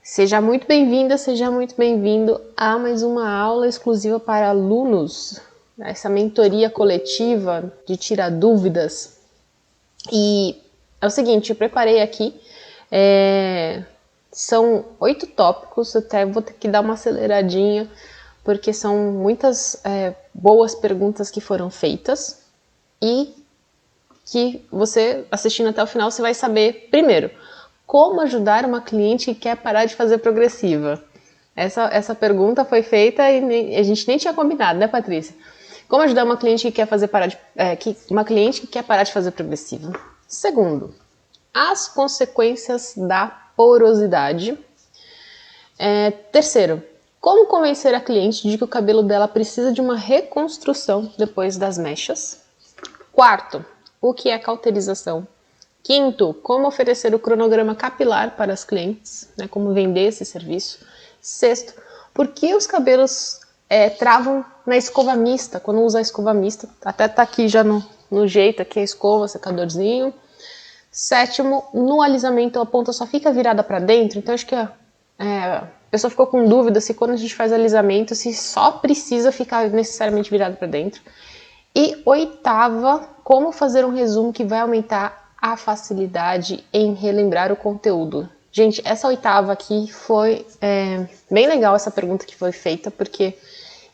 Seja muito bem-vinda, seja muito bem-vindo a mais uma aula exclusiva para alunos, essa mentoria coletiva de tirar dúvidas. E é o seguinte, eu preparei aqui, são 8 tópicos, até vou ter que dar uma aceleradinha, porque são muitas boas perguntas que foram feitas e que você, assistindo até o final, você vai saber, primeiro, como ajudar uma cliente que quer parar de fazer progressiva? Essa pergunta foi feita e a gente nem tinha combinado, né, Patrícia? Como ajudar uma cliente que quer parar de fazer progressiva? Segundo, as consequências da porosidade. Terceiro, como convencer a cliente de que o cabelo dela precisa de uma reconstrução depois das mechas. Quarto, o que é cauterização? Quinto, como oferecer o cronograma capilar para as clientes, né, como vender esse serviço. Sexto, por que os cabelos travam na escova mista, quando usa a escova mista, até tá aqui já no jeito, aqui a escova, secadorzinho. Sétimo, no alisamento a ponta só fica virada para dentro, então acho que a pessoa ficou com dúvida se quando a gente faz alisamento, se só precisa ficar necessariamente virado para dentro. E oitava, como fazer um resumo que vai aumentar a facilidade em relembrar o conteúdo. Gente, essa oitava aqui foi bem legal essa pergunta que foi feita, porque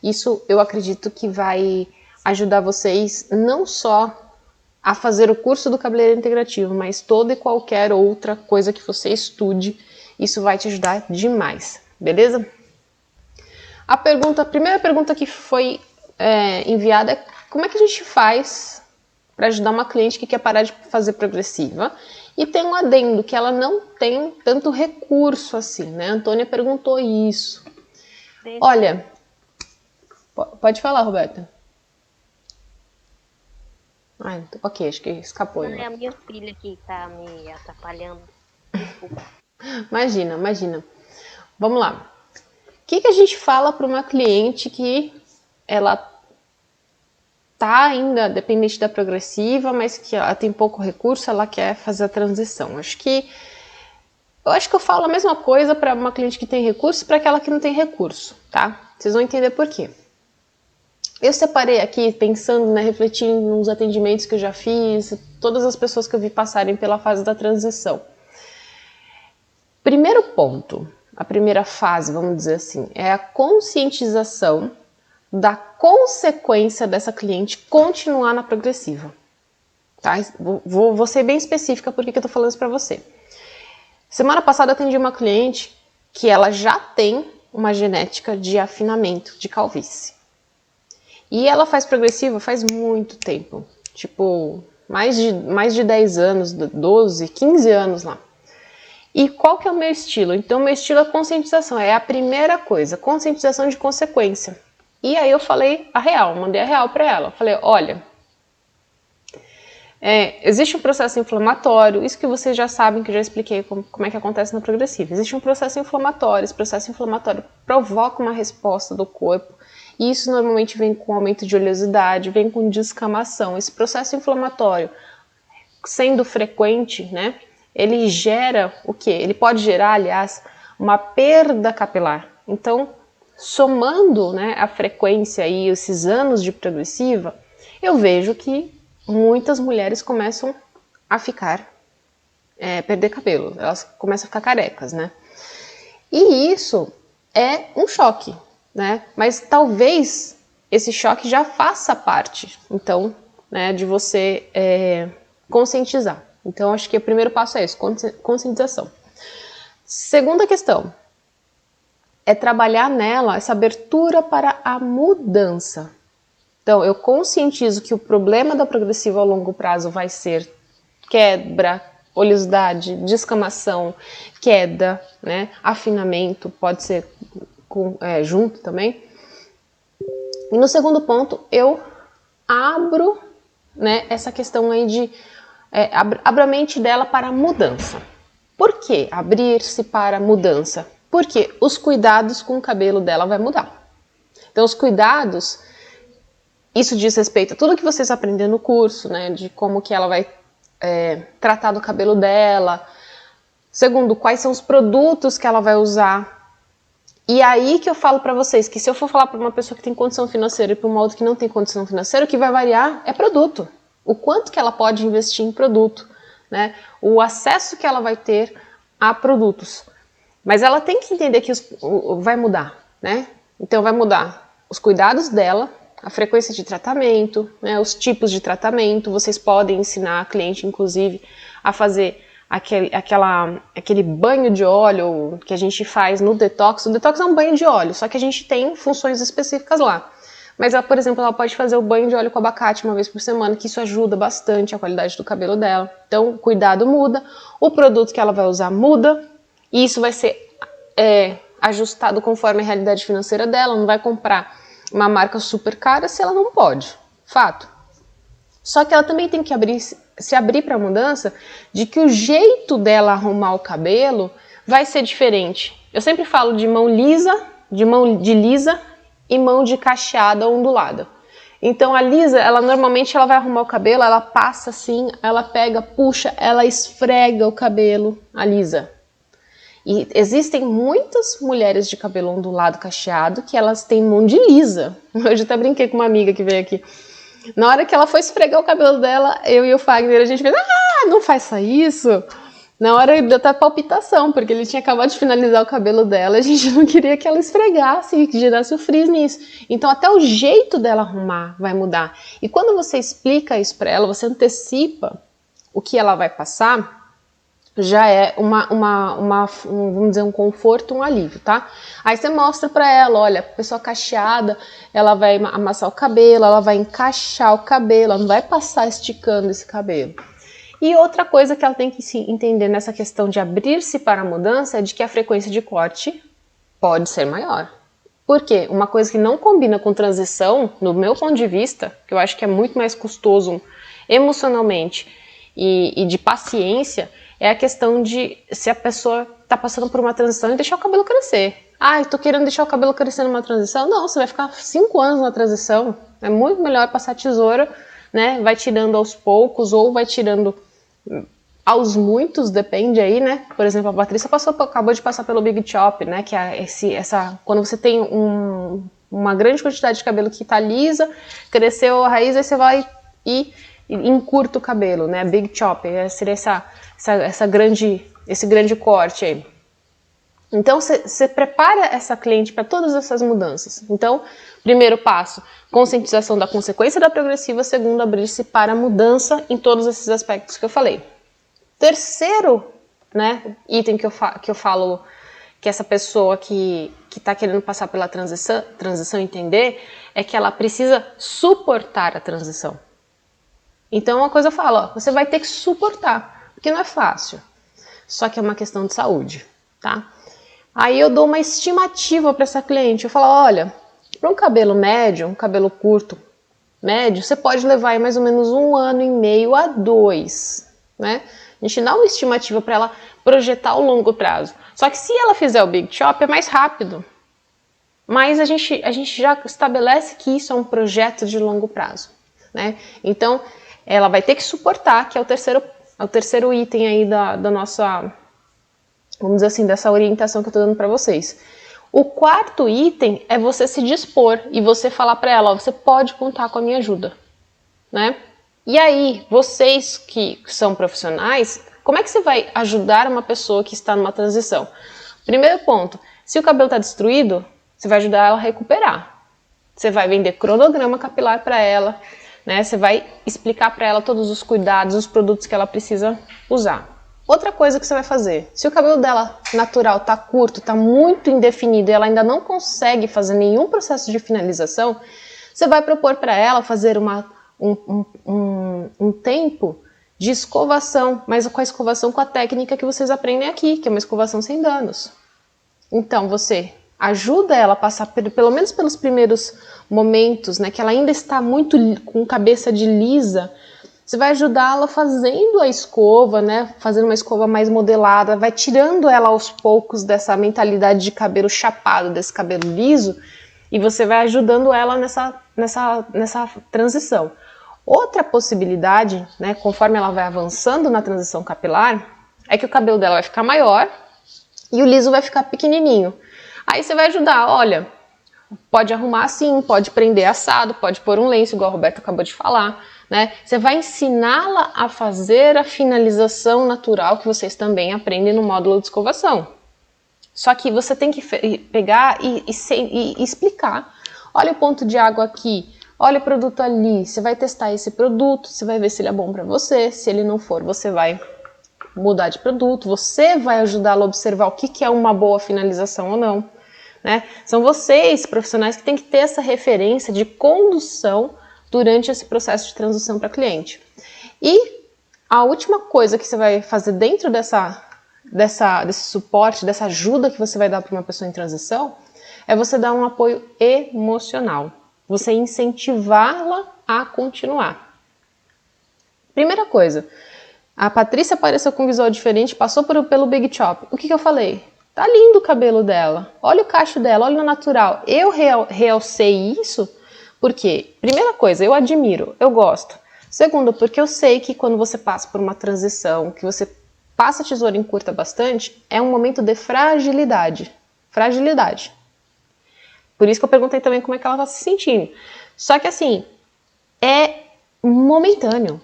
isso eu acredito que vai ajudar vocês não só a fazer o curso do cabeleireiro integrativo, mas toda e qualquer outra coisa que você estude, isso vai te ajudar demais, beleza? A primeira pergunta que foi enviada é como é que a gente faz para ajudar uma cliente que quer parar de fazer progressiva? E tem um adendo, que ela não tem tanto recurso assim, né? A Antônia perguntou isso. Olha, pode falar, Roberta. Ok, acho que escapou. Não, é a minha filha que tá me atrapalhando. Desculpa. Imagina. Vamos lá. O que a gente fala para uma cliente que ela tá ainda dependente da progressiva, mas que ela tem pouco recurso, ela quer fazer a transição? Eu acho que eu falo a mesma coisa para uma cliente que tem recurso e para aquela que não tem recurso, tá? Vocês vão entender por quê. Eu separei aqui, pensando, né, refletindo nos atendimentos que eu já fiz, todas as pessoas que eu vi passarem pela fase da transição. Primeiro ponto, a primeira fase, vamos dizer assim, é a conscientização da consequência dessa cliente continuar na progressiva. Tá? Vou ser bem específica porque eu tô falando isso para você. Semana passada eu atendi uma cliente que ela já tem uma genética de afinamento de calvície. E ela faz progressiva faz muito tempo, tipo mais de 10 anos, 12, 15 anos lá. E qual que é o meu estilo? Então, o meu estilo é conscientização, é a primeira coisa, conscientização de consequência. E aí eu falei a real, mandei a real para ela. Falei, olha, existe um processo inflamatório, isso que vocês já sabem, que eu já expliquei como é que acontece na progressiva. Existe um processo inflamatório, esse processo inflamatório provoca uma resposta do corpo, e isso normalmente vem com aumento de oleosidade, vem com descamação. Esse processo inflamatório, sendo frequente, né, ele gera o quê? Ele pode gerar, aliás, uma perda capilar. Então, somando, né, a frequência e esses anos de progressiva, eu vejo que muitas mulheres começam a perder cabelo, elas começam a ficar carecas, né? E isso é um choque, né? Mas talvez esse choque já faça parte, então, né, de você conscientizar. Então, acho que o primeiro passo é isso, conscientização. Segunda questão é trabalhar nela essa abertura para a mudança. Então, eu conscientizo que o problema da progressiva ao longo prazo vai ser quebra, oleosidade, descamação, queda, né, afinamento, pode ser junto também. E no segundo ponto, eu abro, né, essa questão aí de abro a mente dela para a mudança. Por que abrir-se para a mudança? Porque os cuidados com o cabelo dela vai mudar. Então, os cuidados, isso diz respeito a tudo que vocês aprenderam no curso, né, de como que ela vai tratar do cabelo dela, Segundo, quais são os produtos que ela vai usar. E aí que eu falo para vocês que se eu for falar para uma pessoa que tem condição financeira e para uma outra que não tem condição financeira, o que vai variar é produto. O quanto que ela pode investir em produto, né? O acesso que ela vai ter a produtos. Mas ela tem que entender que vai mudar, né? Então vai mudar os cuidados dela, a frequência de tratamento, né, os tipos de tratamento. Vocês podem ensinar a cliente, inclusive, a fazer aquele banho de óleo que a gente faz no detox. O detox é um banho de óleo, só que a gente tem funções específicas lá. Mas, ela, por exemplo, ela pode fazer o banho de óleo com abacate uma vez por semana, que isso ajuda bastante a qualidade do cabelo dela. Então, o cuidado muda, o produto que ela vai usar muda, e isso vai ser ajustado conforme a realidade financeira dela. Não vai comprar uma marca super cara se ela não pode, fato. Só que ela também tem que se abrir para a mudança de que o jeito dela arrumar o cabelo vai ser diferente. Eu sempre falo de mão lisa, de mão de lisa e mão de cacheada ou ondulada. Então a lisa, ela normalmente ela vai arrumar o cabelo, ela passa assim, ela pega, puxa, ela esfrega o cabelo, a lisa. E existem muitas mulheres de cabelo ondulado, cacheado, que elas têm mão de lisa. Hoje até brinquei com uma amiga que veio aqui. Na hora que ela foi esfregar o cabelo dela, eu e o Fagner, a gente fez, não faça isso. Na hora deu até palpitação, porque ele tinha acabado de finalizar o cabelo dela, a gente não queria que ela esfregasse e que gerasse o frizz nisso. Então até o jeito dela arrumar vai mudar. E quando você explica isso para ela, você antecipa o que ela vai passar, já é vamos dizer, um conforto, um alívio, tá? Aí você mostra pra ela, olha, a pessoa cacheada, ela vai amassar o cabelo, ela vai encaixar o cabelo, ela não vai passar esticando esse cabelo. E outra coisa que ela tem que se entender nessa questão de abrir-se para a mudança é de que a frequência de corte pode ser maior. Por quê? Uma coisa que não combina com transição, no meu ponto de vista, que eu acho que é muito mais custoso emocionalmente e de paciência, é a questão de se a pessoa está passando por uma transição e deixar o cabelo crescer. Eu tô querendo deixar o cabelo crescer numa transição? Não, você vai ficar 5 anos na transição. É muito melhor passar tesoura, né? Vai tirando aos poucos ou vai tirando aos muitos, depende aí, né? Por exemplo, a Patrícia acabou de passar pelo Big Chop, né? Que é quando você tem uma grande quantidade de cabelo que tá lisa, cresceu a raiz, aí você vai e encurta o cabelo, né? Big Chop, seria esse grande corte aí. Então você prepara essa cliente para todas essas mudanças. Então, primeiro passo, conscientização da consequência da progressiva. Segundo, abrir-se para a mudança em todos esses aspectos que eu falei. Terceiro, né, item que eu falo que essa pessoa que está querendo passar pela transição entender é que ela precisa suportar a transição. Então, uma coisa eu falo, você vai ter que suportar, porque não é fácil. Só que é uma questão de saúde, tá? Aí eu dou uma estimativa para essa cliente. Eu falo, olha, para um cabelo médio, um cabelo curto, médio, você pode levar aí mais ou menos 1 ano e meio a 2, né? A gente dá uma estimativa para ela projetar o longo prazo. Só que se ela fizer o Big Chop é mais rápido. Mas a gente já estabelece que isso é um projeto de longo prazo, né? Então, ela vai ter que suportar, que é o terceiro item aí da nossa, vamos dizer assim, dessa orientação que eu tô dando para vocês. O quarto item é você se dispor e você falar para ela, ó, você pode contar com a minha ajuda, né? E aí, vocês que são profissionais, como é que você vai ajudar uma pessoa que está numa transição? Primeiro ponto, se o cabelo está destruído, você vai ajudar ela a recuperar. Você vai vender cronograma capilar para ela, né? Você vai explicar para ela todos os cuidados, os produtos que ela precisa usar. Outra coisa que você vai fazer, se o cabelo dela natural está curto, está muito indefinido e ela ainda não consegue fazer nenhum processo de finalização, você vai propor para ela fazer um tempo de escovação, mas com a escovação com a técnica que vocês aprendem aqui, que é uma escovação sem danos. Então você ajuda ela a passar pelo menos pelos primeiros momentos, né, que ela ainda está muito com cabeça de lisa. Você vai ajudá-la fazendo a escova, né, fazendo uma escova mais modelada, vai tirando ela aos poucos dessa mentalidade de cabelo chapado, desse cabelo liso, e você vai ajudando ela nessa transição. Outra possibilidade, né, conforme ela vai avançando na transição capilar, é que o cabelo dela vai ficar maior e o liso vai ficar pequenininho. Aí você vai ajudar, olha, pode arrumar assim, pode prender assado, pode pôr um lenço, igual a Roberta acabou de falar, né? Você vai ensiná-la a fazer a finalização natural que vocês também aprendem no módulo de escovação. Só que você tem que pegar e explicar. Olha o ponto de água aqui, olha o produto ali, você vai testar esse produto, você vai ver se ele é bom para você, se ele não for, você vai mudar de produto, você vai ajudá-la a observar o que é uma boa finalização ou não, né? São vocês, profissionais, que têm que ter essa referência de condução durante esse processo de transição para cliente. E a última coisa que você vai fazer dentro desse suporte, dessa ajuda que você vai dar para uma pessoa em transição, é você dar um apoio emocional. Você incentivá-la a continuar. Primeira coisa, a Patrícia apareceu com um visual diferente, passou pelo Big Chop. O que eu falei? Tá lindo o cabelo dela, olha o cacho dela, olha o natural. Eu realcei isso porque, primeira coisa, eu admiro, eu gosto. Segundo, porque eu sei que quando você passa por uma transição, que você passa a tesoura em curta bastante, é um momento de fragilidade. Fragilidade. Por isso que eu perguntei também como é que ela tá se sentindo. Só que assim, é momentâneo.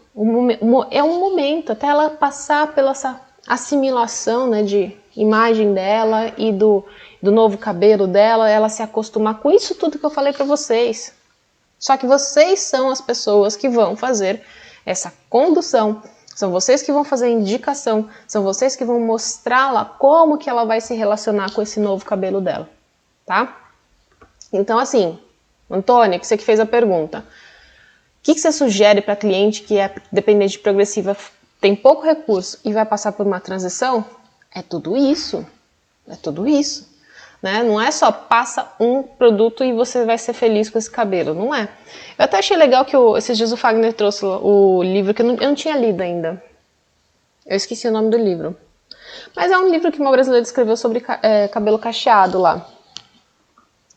É um momento, até ela passar pela essa assimilação, né, de imagem dela e do novo cabelo dela, ela se acostumar com isso tudo que eu falei para vocês. Só que vocês são as pessoas que vão fazer essa condução, são vocês que vão fazer a indicação, são vocês que vão mostrá-la como que ela vai se relacionar com esse novo cabelo dela, tá? Então assim, Antônia, que você que fez a pergunta, o que você sugere para cliente que é dependente progressiva, tem pouco recurso e vai passar por uma transição? É tudo isso, né? Não é só passa um produto e você vai ser feliz com esse cabelo, não é. Eu até achei legal que esses dias o Fagner trouxe o livro que eu não tinha lido ainda. Eu esqueci o nome do livro. Mas é um livro que uma brasileira escreveu sobre cabelo cacheado lá.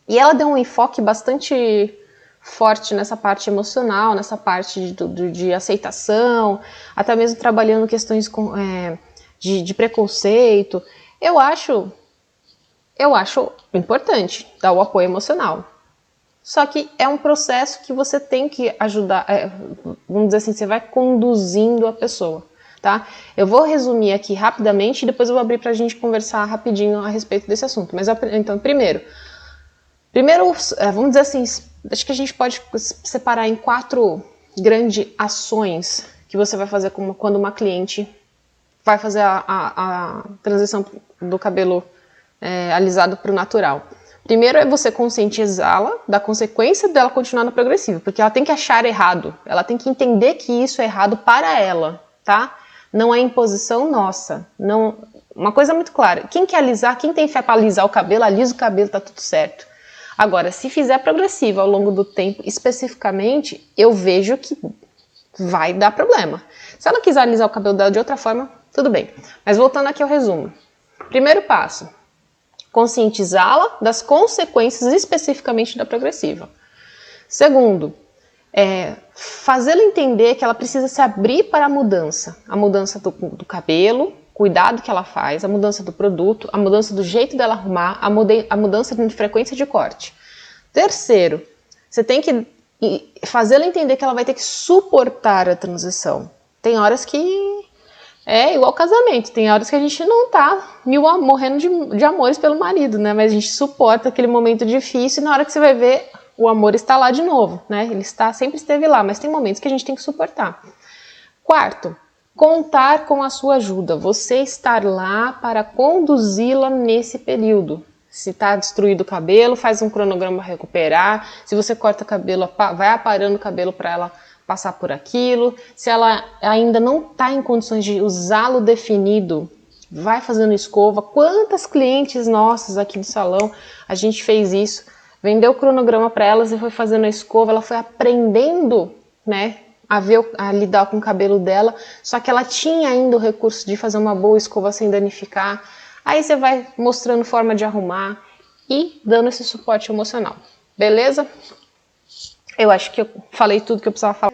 E ela deu um enfoque bastante forte nessa parte emocional, nessa parte de aceitação, até mesmo trabalhando questões de preconceito. Eu acho importante dar o apoio emocional. Só que é um processo que você tem que ajudar, vamos dizer assim, você vai conduzindo a pessoa, tá? Eu vou resumir aqui rapidamente e depois eu vou abrir pra gente conversar rapidinho a respeito desse assunto. Mas então, primeiro, vamos dizer assim, acho que a gente pode separar em 4 grandes ações que você vai fazer quando uma cliente vai fazer a transição do cabelo alisado para o natural. Primeiro é você conscientizá-la da consequência dela continuar no progressivo, porque ela tem que achar errado, ela tem que entender que isso é errado para ela, tá? Não é imposição nossa. Não, uma coisa muito clara, quem quer alisar, quem tem fé para alisar o cabelo, alisa o cabelo, tá tudo certo. Agora, se fizer progressivo ao longo do tempo, especificamente, eu vejo que vai dar problema. Se ela quiser alisar o cabelo dela de outra forma, tudo bem. Mas voltando aqui ao resumo. Primeiro passo, conscientizá-la das consequências especificamente da progressiva. Segundo, fazê-la entender que ela precisa se abrir para a mudança do cabelo, cuidado que ela faz, a mudança do produto, a mudança do jeito dela arrumar, a mudança de frequência de corte. Terceiro, você tem que fazê-la entender que ela vai ter que suportar a transição. Tem horas que é igual casamento, tem horas que a gente não tá morrendo de amores pelo marido, né? Mas a gente suporta aquele momento difícil e na hora que você vai ver, o amor está lá de novo, né? Ele sempre esteve lá, mas tem momentos que a gente tem que suportar. Quarto, contar com a sua ajuda, você estar lá para conduzi-la nesse período. Se está destruído o cabelo, faz um cronograma para recuperar. Se você corta o cabelo, vai aparando o cabelo para ela passar por aquilo. Se ela ainda não está em condições de usá-lo definido, vai fazendo escova. Quantas clientes nossas aqui do salão, a gente fez isso. Vendeu o cronograma para elas e foi fazendo a escova. Ela foi aprendendo, né, a lidar com o cabelo dela. Só que ela tinha ainda o recurso de fazer uma boa escova sem danificar. Aí você vai mostrando forma de arrumar e dando esse suporte emocional. Beleza? Eu acho que eu falei tudo que eu precisava falar.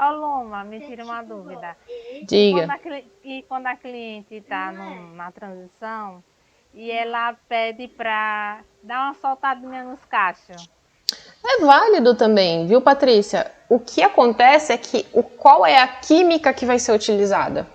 Ô, Luma, me tira uma dúvida. Diga. Quando a cliente está na transição e ela pede para dar uma soltadinha nos cachos. É válido também, viu, Patrícia? O que acontece é que qual é a química que vai ser utilizada?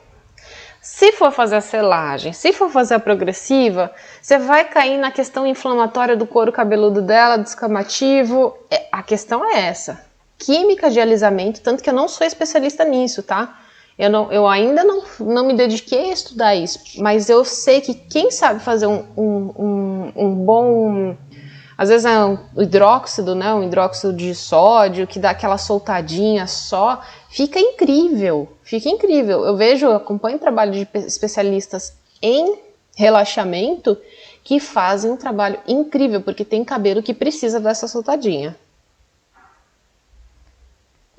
Se for fazer a selagem, se for fazer a progressiva, você vai cair na questão inflamatória do couro cabeludo dela, descamativo. A questão é essa. Química de alisamento, tanto que eu não sou especialista nisso, tá? Eu ainda não me dediquei a estudar isso, mas eu sei que quem sabe fazer um bom... Às vezes é um hidróxido, né? Um hidróxido de sódio, que dá aquela soltadinha só. Fica incrível, fica incrível. Eu acompanho o trabalho de especialistas em relaxamento que fazem um trabalho incrível, porque tem cabelo que precisa dessa soltadinha.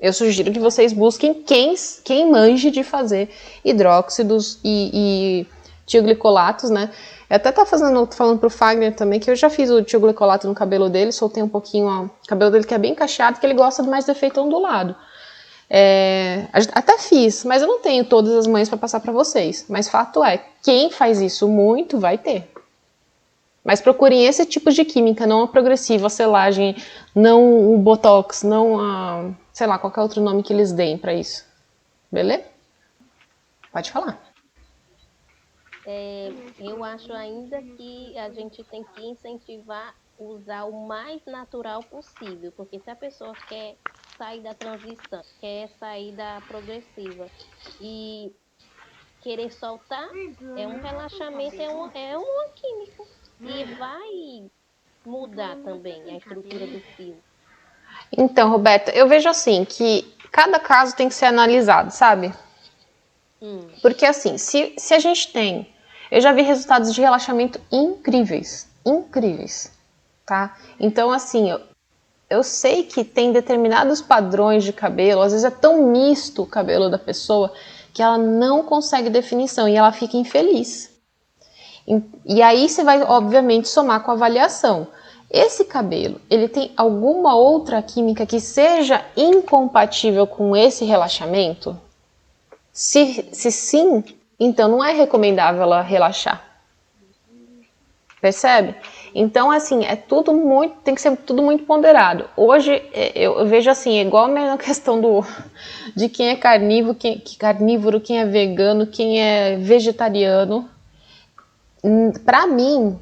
Eu sugiro que vocês busquem quem manje de fazer hidróxidos e tioglicolatos, né? Eu até falando pro Fagner também que eu já fiz o tioglicolato no cabelo dele, soltei um pouquinho o cabelo dele que é bem cacheado, que ele gosta mais do efeito ondulado. Até fiz, mas eu não tenho todas as manhas para passar para vocês. Mas fato é, quem faz isso muito vai ter. Mas procurem esse tipo de química, não a progressiva, a selagem, não o botox, não a, sei lá, qualquer outro nome que eles deem para isso. Beleza? Pode falar. Eu acho ainda que a gente tem que incentivar usar o mais natural possível, porque se a pessoa quer sair da transição, quer sair da progressiva e querer soltar, é um relaxamento, é uma química e vai mudar também a estrutura do fio. Então, Roberta, eu vejo assim que cada caso tem que ser analisado, sabe? Porque assim, se a gente tem... Eu já vi resultados de relaxamento incríveis, tá? Então, assim, eu sei que tem determinados padrões de cabelo, às vezes é tão misto o cabelo da pessoa que ela não consegue definição e ela fica infeliz. E aí você vai, obviamente, somar com a avaliação. Esse cabelo, ele tem alguma outra química que seja incompatível com esse relaxamento? Se sim, então não é recomendável ela relaxar. Percebe? Então, assim, tem que ser tudo muito ponderado. Hoje, eu vejo assim, igual a mesma questão de quem é carnívoro, quem é vegano, quem é vegetariano. Pra mim,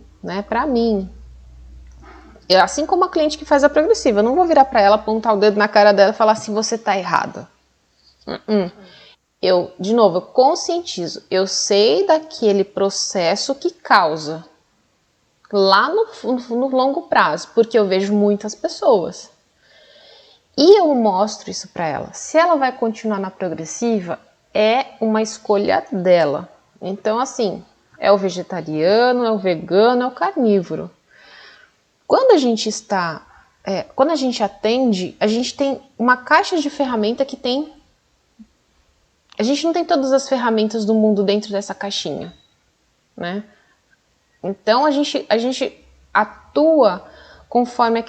assim como a cliente que faz a progressiva, eu não vou virar pra ela, apontar o dedo na cara dela e falar assim, você tá errada. De novo, eu conscientizo, eu sei daquele processo que causa lá no longo prazo, porque eu vejo muitas pessoas. E eu mostro isso para ela. Se ela vai continuar na progressiva, é uma escolha dela. Então, assim, é o vegetariano, é o vegano, é o carnívoro. Quando a gente atende, a gente tem uma caixa de ferramenta que tem... A gente não tem todas as ferramentas do mundo dentro dessa caixinha, né? Então, a gente atua conforme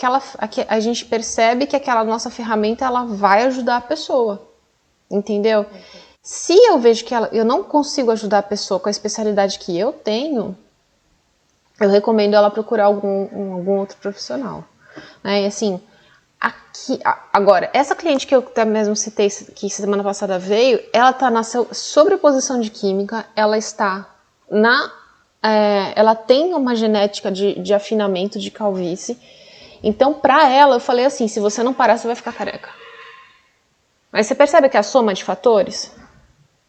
a gente percebe que aquela nossa ferramenta ela vai ajudar a pessoa, entendeu? Se eu vejo que eu não consigo ajudar a pessoa com a especialidade que eu tenho, eu recomendo ela procurar algum outro profissional. Né? E assim, agora, essa cliente que eu até mesmo citei, que semana passada veio, ela está na sobreposição de química, ela está ela tem uma genética de afinamento de calvície. Então, para ela, eu falei assim, se você não parar, você vai ficar careca. Mas você percebe que é a soma de fatores?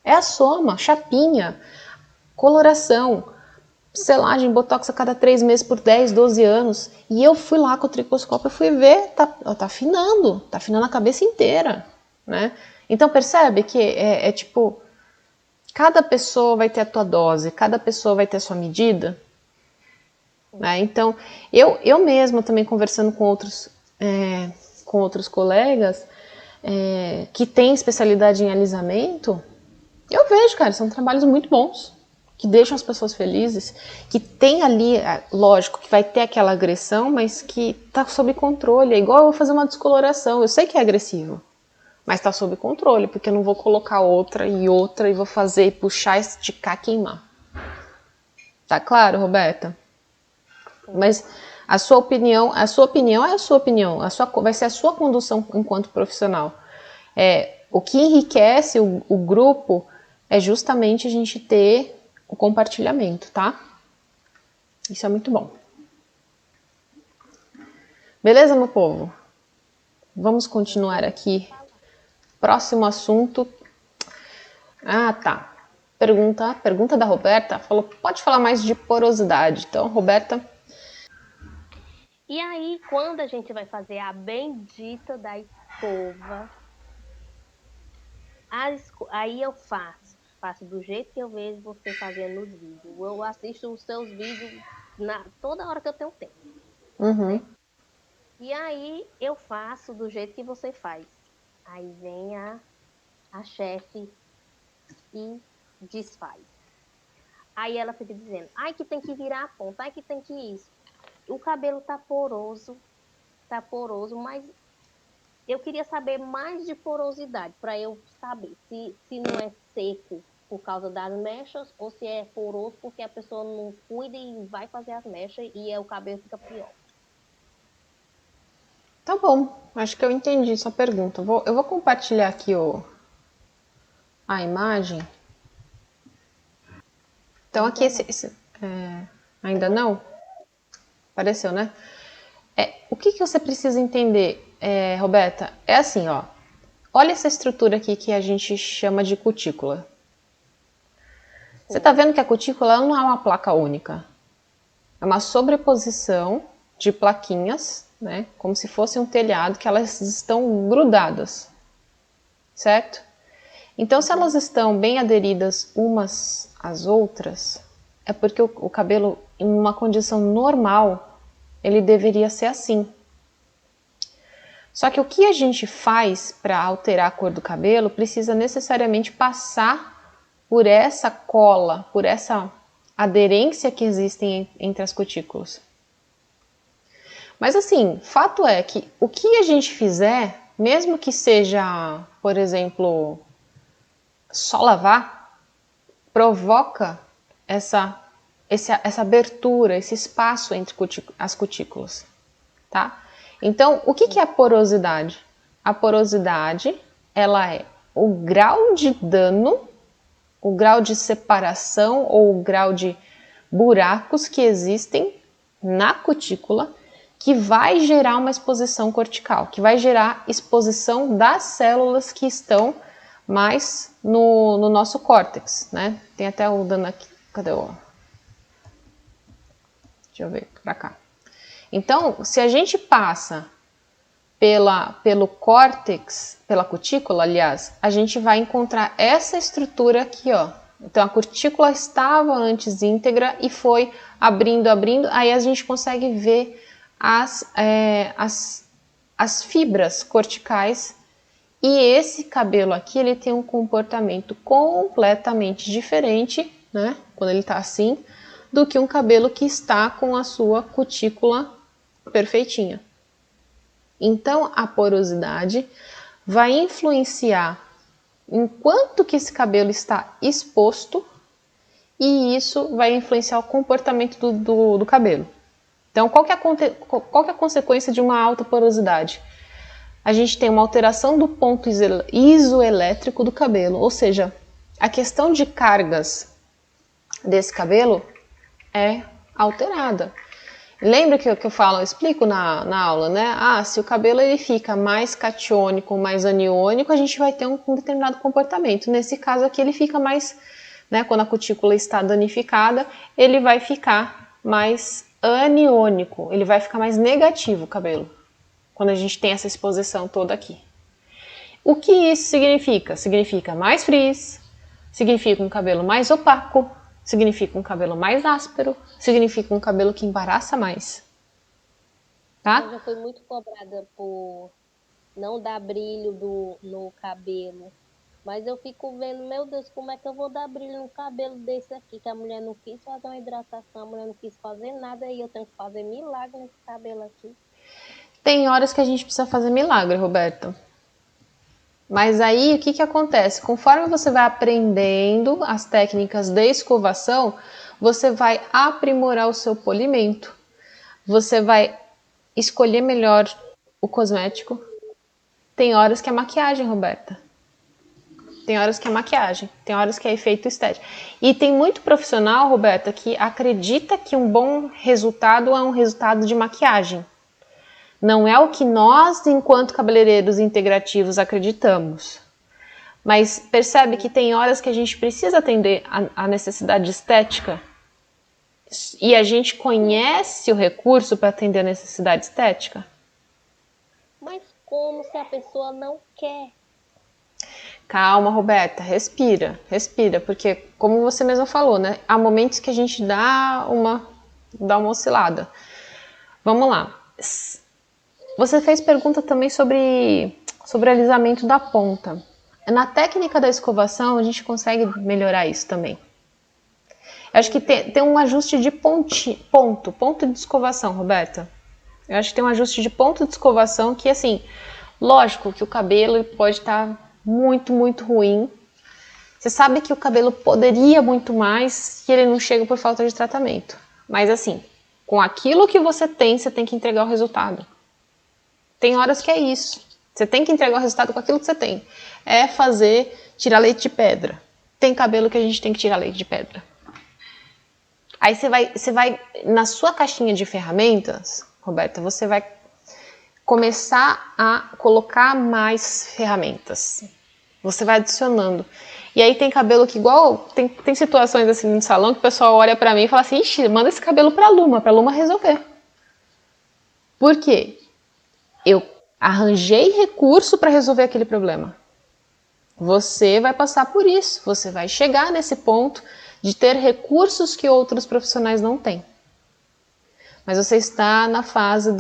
É a soma, chapinha, coloração, selagem, botox a cada 3 meses por 10, 12 anos. E eu fui lá com o tricoscópio e fui ver, tá afinando a cabeça inteira, né? Então, percebe que é tipo... Cada pessoa vai ter a tua dose, cada pessoa vai ter a sua medida. Né? Então, eu mesma também conversando com outros colegas que têm especialidade em alisamento, eu vejo, cara, são trabalhos muito bons, que deixam as pessoas felizes, que tem ali, lógico, que vai ter aquela agressão, mas que tá sob controle. É igual eu vou fazer uma descoloração, eu sei que é agressivo, Mas tá sob controle, porque eu não vou colocar outra e vou fazer, puxar, esticar, queimar. Tá claro, Roberta? Mas a sua opinião é a sua opinião, vai ser a sua condução enquanto profissional. O que enriquece o grupo é justamente a gente ter o compartilhamento, tá? Isso é muito bom. Beleza, meu povo? Vamos continuar aqui. Próximo assunto. Ah, tá. Pergunta da Roberta. Falou, pode falar mais de porosidade. Então, Roberta. E aí, quando a gente vai fazer a bendita da escova, aí eu faço do jeito que eu vejo você fazendo nos vídeos. Eu assisto os seus vídeos toda hora que eu tenho tempo. Uhum. E aí eu faço do jeito que você faz. Aí vem a chefe e desfaz. Aí ela fica dizendo, ai que tem que virar a ponta, ai que tem que isso. O cabelo tá poroso, mas eu queria saber mais de porosidade, para eu saber se não é seco por causa das mechas ou se é poroso porque a pessoa não cuida e vai fazer as mechas e o cabelo fica pior. Tá bom, acho que eu entendi sua pergunta. Eu vou compartilhar aqui a imagem. Então aqui ainda não? Apareceu, né? O que você precisa entender, Roberta? É assim, ó. Olha essa estrutura aqui que a gente chama de cutícula. Você tá vendo que a cutícula ela não é uma placa única. É uma sobreposição de plaquinhas, né? Como se fosse um telhado que elas estão grudadas, certo? Então, se elas estão bem aderidas umas às outras, é porque o cabelo, em uma condição normal, ele deveria ser assim. Só que o que a gente faz para alterar a cor do cabelo precisa necessariamente passar por essa cola, por essa aderência que existe entre as cutículas. Mas assim, fato é que o que a gente fizer, mesmo que seja, por exemplo, só lavar, provoca essa abertura, esse espaço entre as cutículas, tá? Então, o que é a porosidade? A porosidade, ela é o grau de dano, o grau de separação ou o grau de buracos que existem na cutícula que vai gerar uma exposição cortical, que vai gerar exposição das células que estão mais no nosso córtex, né? Tem até o dano aqui, cadê o... Deixa eu ver, pra cá. Então, se a gente passa pelo córtex, pela cutícula, aliás, a gente vai encontrar essa estrutura aqui, ó. Então, a cutícula estava antes íntegra e foi abrindo, aí a gente consegue ver as fibras corticais. E esse cabelo aqui, ele tem um comportamento completamente diferente, né, quando ele tá assim, do que um cabelo que está com a sua cutícula perfeitinha. Então, a porosidade vai influenciar em quanto que esse cabelo está exposto e isso vai influenciar o comportamento do cabelo. Então, qual que é a consequência de uma alta porosidade? A gente tem uma alteração do ponto isoelétrico do cabelo, ou seja, a questão de cargas desse cabelo é alterada. Lembra que eu explico na aula, né? Se o cabelo ele fica mais catiônico, mais aniônico, a gente vai ter um determinado comportamento. Nesse caso aqui ele fica mais, né, quando a cutícula está danificada, ele vai ficar mais aniônico, ele vai ficar mais negativo o cabelo, quando a gente tem essa exposição toda aqui. O que isso significa? Significa mais frizz, significa um cabelo mais opaco, significa um cabelo mais áspero, significa um cabelo que embaraça mais. Tá? Eu já fui muito cobrada por não dar brilho no cabelo. Mas eu fico vendo, meu Deus, como é que eu vou dar brilho no cabelo desse aqui? Que a mulher não quis fazer uma hidratação, a mulher não quis fazer nada e eu tenho que fazer milagre nesse cabelo aqui. Tem horas que a gente precisa fazer milagre, Roberto. Mas aí, o que que acontece? Conforme você vai aprendendo as técnicas de escovação, você vai aprimorar o seu polimento. Você vai escolher melhor o cosmético. Tem horas que é maquiagem, Roberta. Tem horas que é maquiagem, tem horas que é efeito estético. E tem muito profissional, Roberta, que acredita que um bom resultado é um resultado de maquiagem. Não é o que nós, enquanto cabeleireiros integrativos, acreditamos. Mas percebe que tem horas que a gente precisa atender a necessidade estética e a gente conhece o recurso para atender a necessidade estética? Mas como se a pessoa não quer? Calma, Roberta, respira, porque como você mesma falou, né? Há momentos que a gente dá uma oscilada. Vamos lá. Você fez pergunta também sobre alisamento da ponta. Na técnica da escovação, a gente consegue melhorar isso também. Eu acho que tem um ajuste de ponto de escovação, Roberta. Eu acho que tem um ajuste de ponto de escovação que, assim, lógico que o cabelo pode estar muito, muito ruim. Você sabe que o cabelo poderia muito mais e ele não chega por falta de tratamento. Mas, assim, com aquilo que você tem que entregar o resultado. Tem horas que é isso. Você tem que entregar o resultado com aquilo que você tem. É tirar leite de pedra. Tem cabelo que a gente tem que tirar leite de pedra. Aí você vai na sua caixinha de ferramentas, Roberta, você vai começar a colocar mais ferramentas. Você vai adicionando. E aí tem cabelo que tem situações assim no salão que o pessoal olha pra mim e fala assim, ixi, manda esse cabelo pra Luma resolver. Por quê? Eu arranjei recurso para resolver aquele problema. Você vai passar por isso, você vai chegar nesse ponto de ter recursos que outros profissionais não têm. Mas você está na fase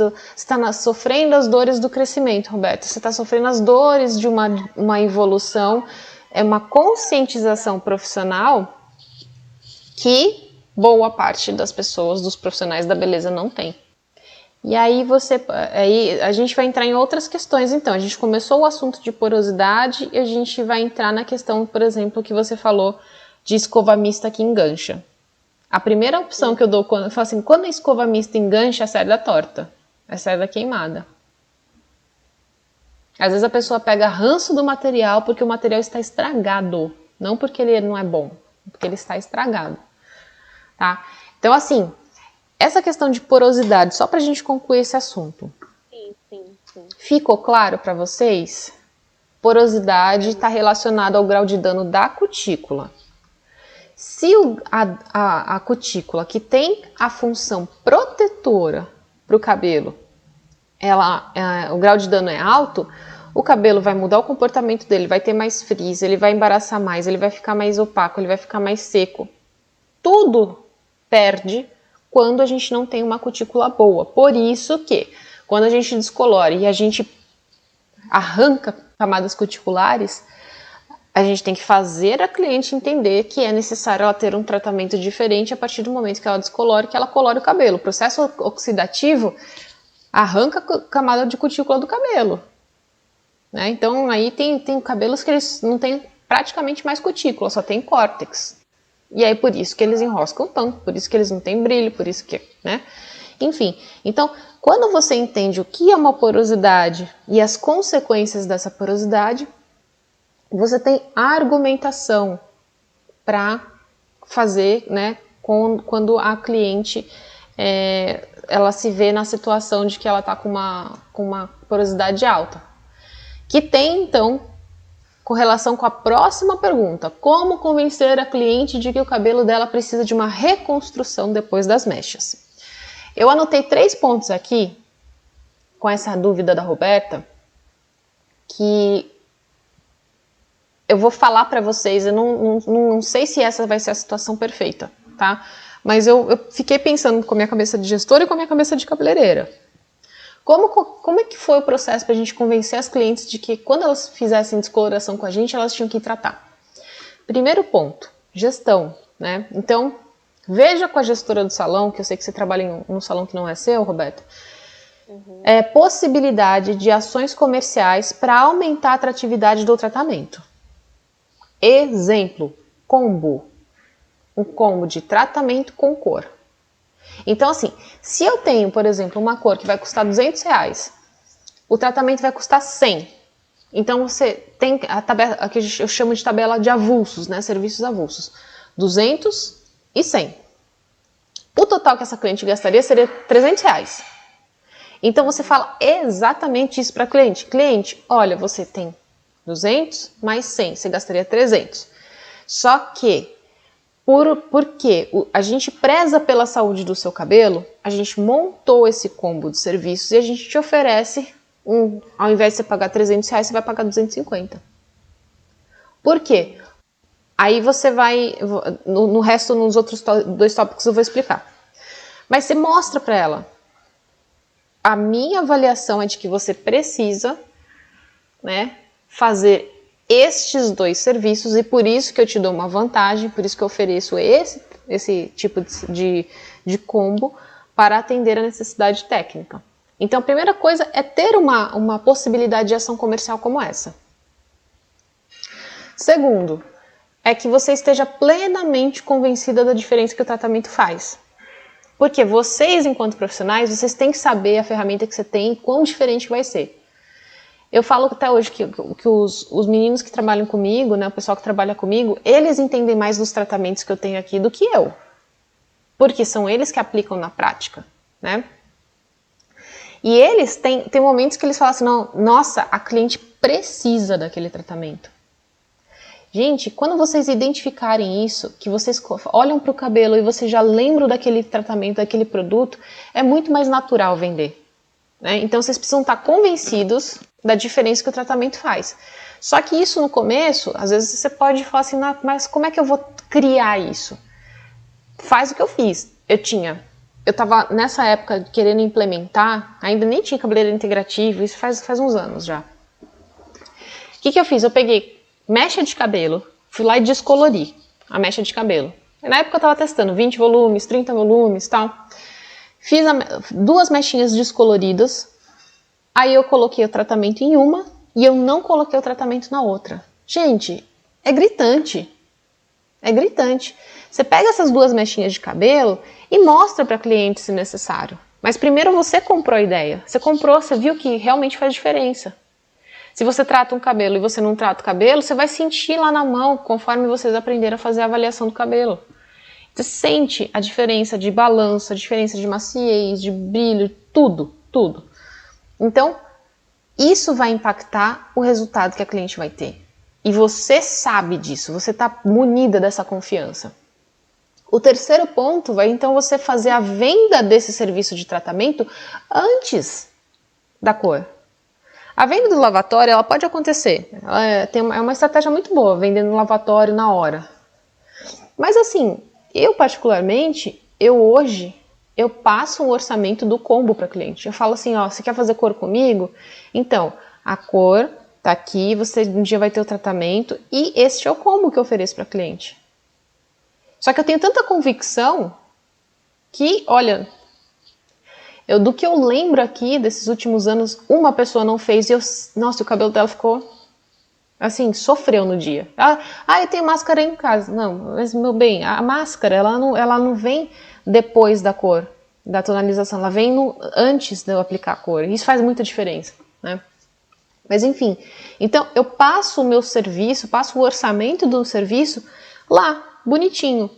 sofrendo as dores do crescimento, Roberto. Você está sofrendo as dores de uma evolução, é uma conscientização profissional que boa parte das pessoas, dos profissionais da beleza não tem. E aí a gente vai entrar em outras questões, então. A gente começou o assunto de porosidade e a gente vai entrar na questão, por exemplo, que você falou de escova mista que engancha. A primeira opção que eu dou, eu falo assim, quando a escova mista engancha, é a cerda torta, é a cerda queimada. Às vezes a pessoa pega ranço do material porque o material está estragado, não porque ele não é bom, porque ele está estragado. Tá? Então, assim, essa questão de porosidade, só para a gente concluir esse assunto. Sim. Ficou claro para vocês? Porosidade está relacionada ao grau de dano da cutícula. Se a cutícula, que tem a função protetora para o cabelo, o grau de dano é alto, o cabelo vai mudar o comportamento dele, vai ter mais frizz, ele vai embaraçar mais, ele vai ficar mais opaco, ele vai ficar mais seco. Tudo perde quando a gente não tem uma cutícula boa. Por isso que, quando a gente descolore e a gente arranca camadas cuticulares, a gente tem que fazer a cliente entender que é necessário ela ter um tratamento diferente a partir do momento que ela descolore, que ela colore o cabelo. O processo oxidativo arranca a camada de cutícula do cabelo. Né? Então, aí tem cabelos que eles não têm praticamente mais cutícula, só tem córtex. E aí, por isso que eles enroscam tanto, por isso que eles não têm brilho, por isso que, né? Enfim, então, quando você entende o que é uma porosidade e as consequências dessa porosidade, você tem argumentação para fazer, né, quando a cliente ela se vê na situação de que ela está com uma porosidade alta. Que tem, então, correlação com a próxima pergunta. Como convencer a cliente de que o cabelo dela precisa de uma reconstrução depois das mechas? Eu anotei 3 pontos aqui, com essa dúvida da Roberta, que eu vou falar para vocês, eu não sei se essa vai ser a situação perfeita, tá? Mas eu fiquei pensando com a minha cabeça de gestora e com a minha cabeça de cabeleireira. Como é que foi o processo para a gente convencer as clientes de que quando elas fizessem descoloração com a gente, elas tinham que tratar? Primeiro ponto, gestão, né? Então, veja com a gestora do salão, que eu sei que você trabalha em um salão que não é seu, Roberto, possibilidade de ações comerciais para aumentar a atratividade do tratamento. Exemplo, combo. Um combo de tratamento com cor. Então, assim, se eu tenho, por exemplo, uma cor que vai custar R$200, o tratamento vai custar 100. Então, você tem a tabela, que eu chamo de tabela de avulsos, né? Serviços avulsos. 200 e 100. O total que essa cliente gastaria seria R$300. Então, você fala exatamente isso para a cliente. Cliente, olha, você tem 200 mais 100, você gastaria 300. Só que, porque a gente preza pela saúde do seu cabelo, a gente montou esse combo de serviços e a gente te oferece, ao invés de você pagar R$300, você vai pagar 250. Por quê? Aí você vai, no resto, nos outros 2 tópicos eu vou explicar. Mas você mostra para ela, a minha avaliação é de que você precisa, né, fazer estes 2 serviços e por isso que eu te dou uma vantagem, por isso que eu ofereço esse tipo de combo para atender a necessidade técnica. Então, a primeira coisa é ter uma possibilidade de ação comercial como essa. Segundo, é que você esteja plenamente convencida da diferença que o tratamento faz. Porque vocês, enquanto profissionais, vocês têm que saber a ferramenta que você tem e quão diferente vai ser. Eu falo até hoje que os meninos que trabalham comigo, né, o pessoal que trabalha comigo, eles entendem mais dos tratamentos que eu tenho aqui do que eu. Porque são eles que aplicam na prática, né? E eles têm momentos que eles falam assim, não, nossa, a cliente precisa daquele tratamento. Gente, quando vocês identificarem isso, que vocês olham para o cabelo e vocês já lembram daquele tratamento, daquele produto, é muito mais natural vender. Né? Então vocês precisam estar convencidos da diferença que o tratamento faz. Só que isso no começo, às vezes você pode falar assim, mas como é que eu vou criar isso? Faz o que eu fiz. Eu estava nessa época querendo implementar, ainda nem tinha cabeleireiro integrativo, isso faz uns anos já. O que eu fiz? Eu peguei mecha de cabelo, fui lá e descolori a mecha de cabelo. Na época eu estava testando 20 volumes, 30 volumes e tal. Fiz 2 mechinhas descoloridas, aí eu coloquei o tratamento em uma e eu não coloquei o tratamento na outra. Gente, é gritante. É gritante. Você pega essas 2 mechinhas de cabelo e mostra para a cliente se necessário. Mas primeiro você comprou a ideia. Você comprou, você viu que realmente faz diferença. Se você trata um cabelo e você não trata o cabelo, você vai sentir lá na mão, conforme vocês aprenderam a fazer a avaliação do cabelo. Você sente a diferença de balanço, a diferença de maciez, de brilho, tudo. Então, isso vai impactar o resultado que a cliente vai ter. E você sabe disso, você está munida dessa confiança. O terceiro ponto vai então você fazer a venda desse serviço de tratamento antes da cor. A venda do lavatório, ela pode acontecer. É uma estratégia muito boa, vendendo no lavatório na hora. Mas assim, eu particularmente, hoje passo um orçamento do combo para cliente. Eu falo assim, ó, você quer fazer cor comigo? Então, a cor tá aqui, você um dia vai ter o tratamento e este é o combo que eu ofereço para cliente. Só que eu tenho tanta convicção que, olha, do que eu lembro aqui desses últimos anos, uma pessoa não fez e nossa, o cabelo dela ficou assim, sofreu no dia. Eu tenho máscara em casa. Não, mas meu bem, a máscara, ela não vem depois da cor, da tonalização, ela vem antes de eu aplicar a cor. Isso faz muita diferença, né? Mas enfim, então eu passo o meu serviço, passo o orçamento do serviço lá, bonitinho.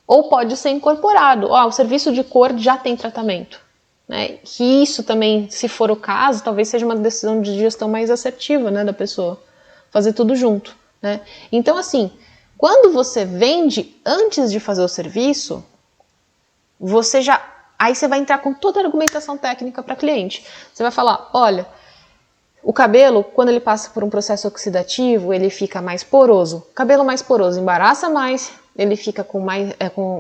Ou pode ser incorporado. O serviço de cor já tem tratamento. Né? Que isso também, se for o caso, talvez seja uma decisão de gestão mais assertiva, né, da pessoa. Fazer tudo junto. Né? Então, assim, quando você vende antes de fazer o serviço, aí você vai entrar com toda a argumentação técnica para cliente. Você vai falar, olha, o cabelo, quando ele passa por um processo oxidativo, ele fica mais poroso. Cabelo mais poroso embaraça mais, ele fica com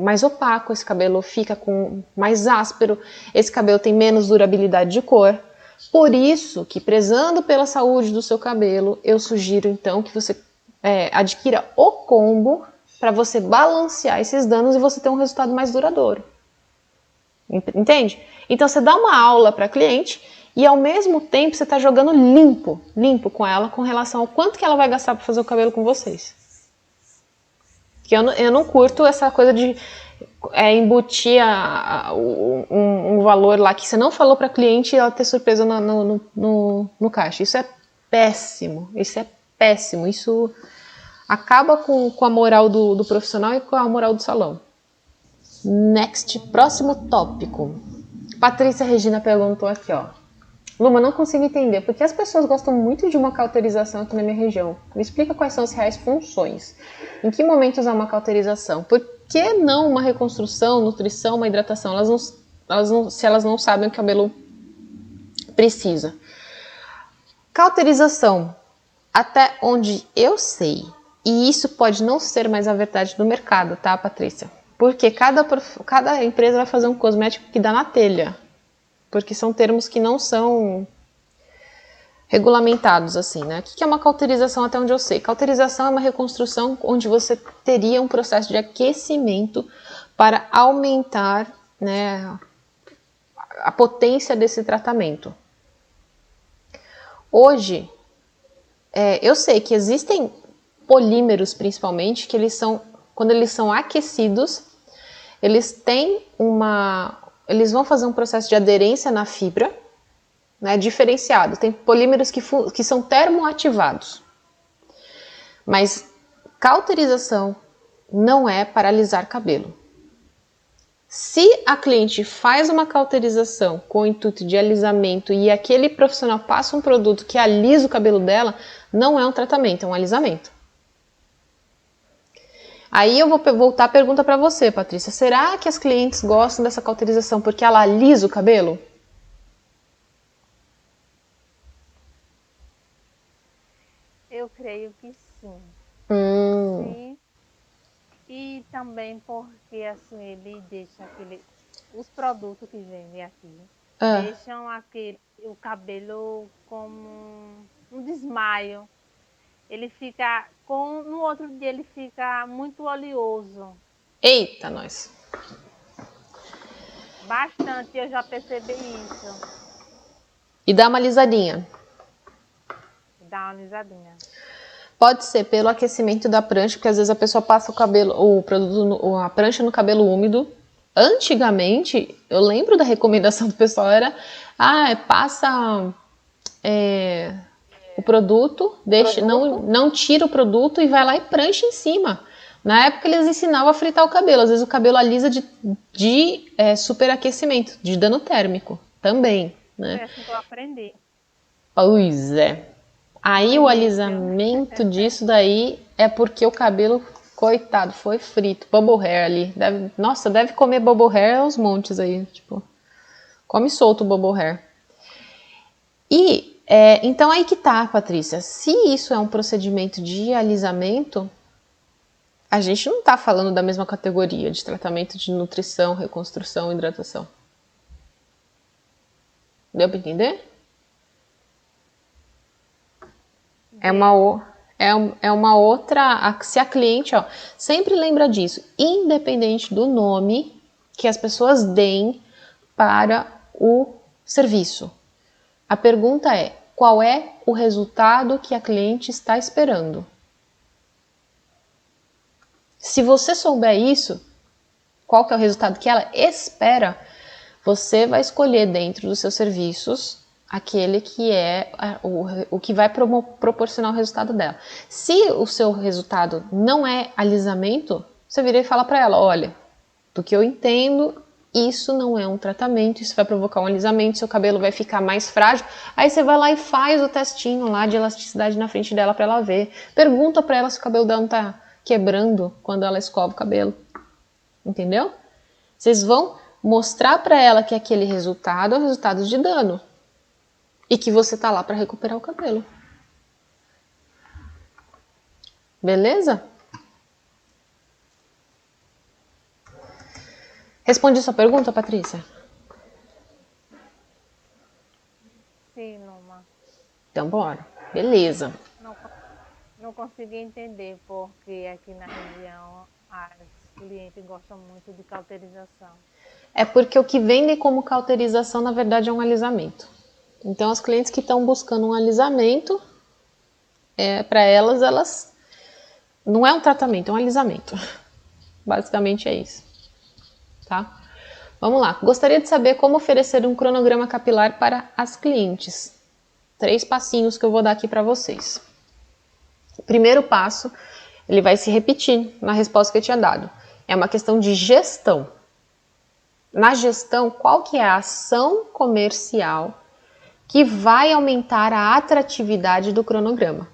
mais opaco, esse cabelo fica com mais áspero, esse cabelo tem menos durabilidade de cor. Por isso que, prezando pela saúde do seu cabelo, eu sugiro então que você adquira o combo para você balancear esses danos e você ter um resultado mais duradouro. Entende? Então você dá uma aula para cliente E ao mesmo tempo você está jogando limpo com ela com relação ao quanto que ela vai gastar para fazer o cabelo com vocês. Porque eu não curto essa coisa de embutir um valor lá que você não falou para a cliente e ela ter surpresa no caixa. Isso é péssimo. Isso acaba com a moral do profissional e com a moral do salão. Next, próximo tópico. Patrícia Regina perguntou aqui, ó. Luma, não consigo entender por que as pessoas gostam muito de uma cauterização aqui na minha região. Me explica quais são as reais funções. Em que momento usar uma cauterização? Por que não uma reconstrução, nutrição, uma hidratação? Se elas não sabem o que o cabelo precisa. Cauterização, até onde eu sei, e isso pode não ser mais a verdade do mercado, tá, Patrícia? Porque cada empresa vai fazer um cosmético que dá na telha. Porque são termos que não são regulamentados assim, né? O que é uma cauterização até onde eu sei? Cauterização é uma reconstrução onde você teria um processo de aquecimento para aumentar, né, a potência desse tratamento. Hoje, eu sei que existem polímeros, principalmente, que quando eles são aquecidos, eles vão fazer um processo de aderência na fibra, né, diferenciado. Tem polímeros que são termoativados. Mas cauterização não é para alisar cabelo. Se a cliente faz uma cauterização com o intuito de alisamento e aquele profissional passa um produto que alisa o cabelo dela, não é um tratamento, é um alisamento. Aí eu vou voltar a pergunta para você, Patrícia. Será que as clientes gostam dessa cauterização porque ela alisa o cabelo? Eu creio que sim. Sim. E também porque assim ele deixa os produtos que vendem aqui deixam o cabelo como um desmaio. Ele fica no outro dia ele fica muito oleoso. Eita, nós. Bastante, eu já percebi isso. E dá uma alisadinha. Dá uma alisadinha. Pode ser pelo aquecimento da prancha, porque às vezes a pessoa passa a prancha no cabelo úmido. Antigamente, eu lembro da recomendação do pessoal era, passa o produto, não tira o produto e vai lá e prancha em cima. Na época eles ensinavam a fritar o cabelo, às vezes o cabelo alisa de superaquecimento, de dano térmico também, né? É assim que eu aprendi. Pois é. Aí o alisamento disso daí é porque o cabelo, coitado, foi frito. Bubble hair ali. Deve comer bubble hair aos montes aí. Tipo, come solto o bubble hair. E, então aí que tá, Patrícia. Se isso é um procedimento de alisamento, a gente não tá falando da mesma categoria de tratamento de nutrição, reconstrução e hidratação. Deu pra entender? É uma outra... Se a cliente, sempre lembra disso, independente do nome que as pessoas deem para o serviço. A pergunta é, qual é o resultado que a cliente está esperando? Se você souber isso, qual que é o resultado que ela espera, você vai escolher dentro dos seus serviços aquele que é o que vai proporcionar o resultado dela. Se o seu resultado não é alisamento, você vira e fala para ela, olha, do que eu entendo, isso não é um tratamento, isso vai provocar um alisamento, seu cabelo vai ficar mais frágil. Aí você vai lá e faz o testinho lá de elasticidade na frente dela para ela ver. Pergunta para ela se o cabelo dela não tá quebrando quando ela escova o cabelo. Entendeu? Vocês vão mostrar para ela que aquele resultado é o resultado de dano. E que você tá lá para recuperar o cabelo. Beleza? Respondi sua pergunta, Patrícia? Sim, Luma. Então, bora. Beleza. Não consegui entender porque aqui na região as clientes gostam muito de cauterização. É porque o que vendem como cauterização, na verdade, é um alisamento. Então, as clientes que estão buscando um alisamento, para elas não é um tratamento, é um alisamento. Basicamente é isso, tá? Vamos lá. Gostaria de saber como oferecer um cronograma capilar para as clientes. 3 passinhos que eu vou dar aqui para vocês. O primeiro passo, ele vai se repetir na resposta que eu tinha dado. É uma questão de gestão. Na gestão, qual que é a ação comercial que vai aumentar a atratividade do cronograma?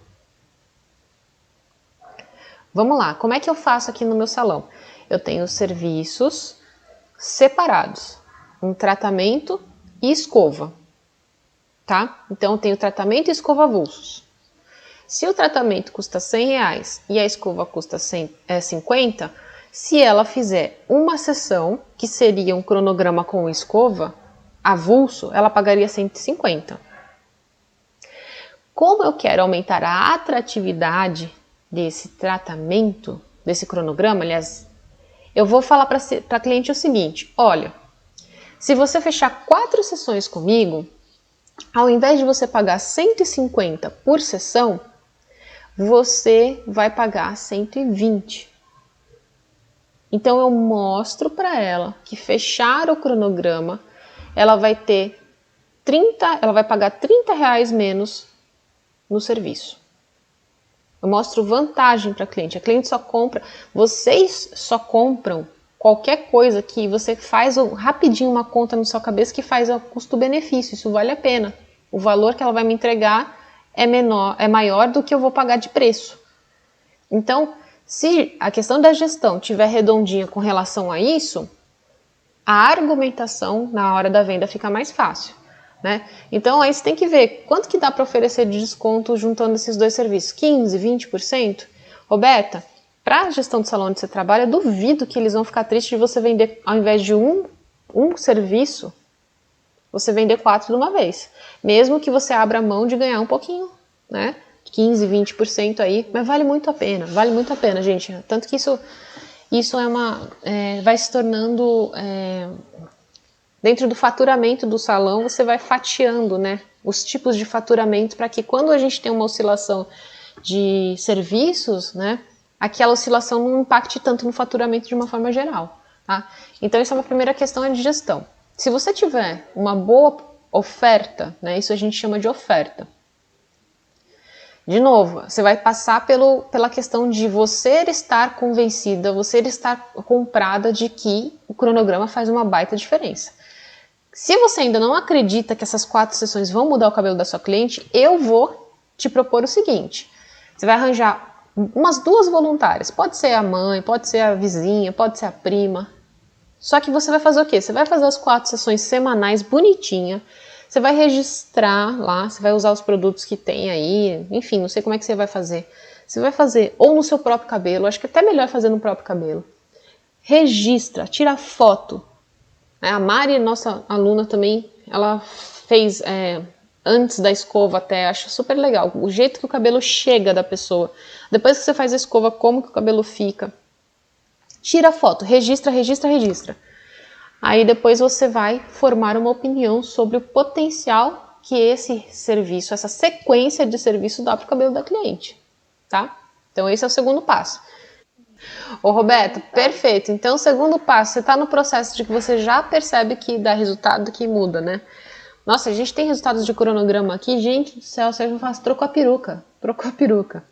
Vamos lá, como é que eu faço aqui no meu salão? Eu tenho serviços separados, um tratamento e escova, tá? Então eu tenho tratamento e escova avulsos. Se o tratamento custa R$100 e a escova custa 50, se ela fizer uma sessão, que seria um cronograma com escova, avulso, ela pagaria 150. Como eu quero aumentar a atratividade desse tratamento, desse cronograma, aliás, eu vou falar para a cliente o seguinte, olha, se você fechar 4 sessões comigo, ao invés de você pagar 150 por sessão, você vai pagar 120. Então eu mostro para ela que fechar o cronograma, ela vai ter ela vai pagar R$30 menos no serviço. Eu mostro vantagem para a cliente só compra, vocês só compram qualquer coisa que você faz rapidinho uma conta na sua cabeça que faz o custo-benefício, isso vale a pena. O valor que ela vai me entregar é maior do que eu vou pagar de preço. Então, se a questão da gestão tiver redondinha com relação a isso, a argumentação na hora da venda fica mais fácil, né? Então, aí você tem que ver quanto que dá para oferecer de desconto juntando esses 2 serviços, 15%, 20%? Roberta, para a gestão do salão onde você trabalha, eu duvido que eles vão ficar tristes de você vender, ao invés de um serviço, você vender 4 de uma vez. Mesmo que você abra mão de ganhar um pouquinho, né? 15, 20% aí, mas vale muito a pena, gente. Tanto que isso vai se tornando, dentro do faturamento do salão, você vai fatiando, né, os tipos de faturamento para que quando a gente tem uma oscilação de serviços, né, aquela oscilação não impacte tanto no faturamento de uma forma geral, tá? Então, isso é uma primeira questão de gestão. Se você tiver uma boa oferta, né, isso a gente chama de oferta. De novo, você vai passar pela questão de você estar convencida, você estar comprada de que o cronograma faz uma baita diferença. Se você ainda não acredita que essas 4 sessões vão mudar o cabelo da sua cliente, eu vou te propor o seguinte. Você vai arranjar umas 2 voluntárias. Pode ser a mãe, pode ser a vizinha, pode ser a prima. Só que você vai fazer o quê? Você vai fazer as 4 sessões semanais bonitinha. Você vai registrar lá, você vai usar os produtos que tem aí, enfim, não sei como é que você vai fazer. Você vai fazer ou no seu próprio cabelo, acho que é até melhor fazer no próprio cabelo. Registra, tira foto. A Mari, nossa aluna também, ela fez antes da escova até, acho super legal. O jeito que o cabelo chega da pessoa. Depois que você faz a escova, como que o cabelo fica. Tira foto, registra. Aí depois você vai formar uma opinião sobre o potencial que esse serviço, essa sequência de serviço dá para o cabelo da cliente, tá? Então esse é o segundo passo. Ô Roberto, perfeito. Então o segundo passo, você está no processo de que você já percebe que dá resultado, que muda, né? Nossa, a gente tem resultados de cronograma aqui, gente do céu, você não faz, trocou a peruca.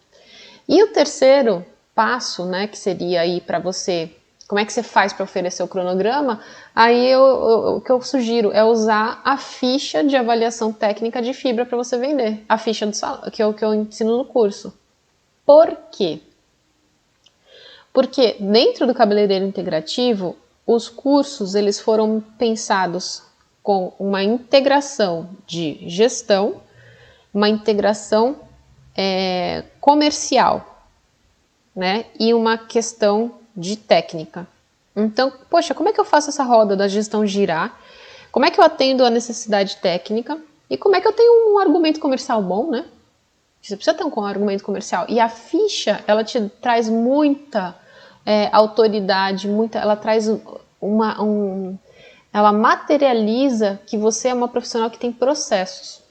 E o terceiro passo, né, que seria aí para você, como é que você faz para oferecer o cronograma? Aí o que eu sugiro é usar a ficha de avaliação técnica de fibra para você vender. A ficha do salão, que é o que eu ensino no curso. Por quê? Porque dentro do cabeleireiro integrativo, os cursos eles foram pensados com uma integração de gestão, uma integração comercial, né? E uma questão de técnica. Então, poxa, como é que eu faço essa roda da gestão girar? Como é que eu atendo a necessidade técnica? E como é que eu tenho um argumento comercial bom, né? Você precisa ter um argumento comercial. E a ficha, ela te traz muita autoridade, ela traz ela materializa que você é uma profissional que tem processos.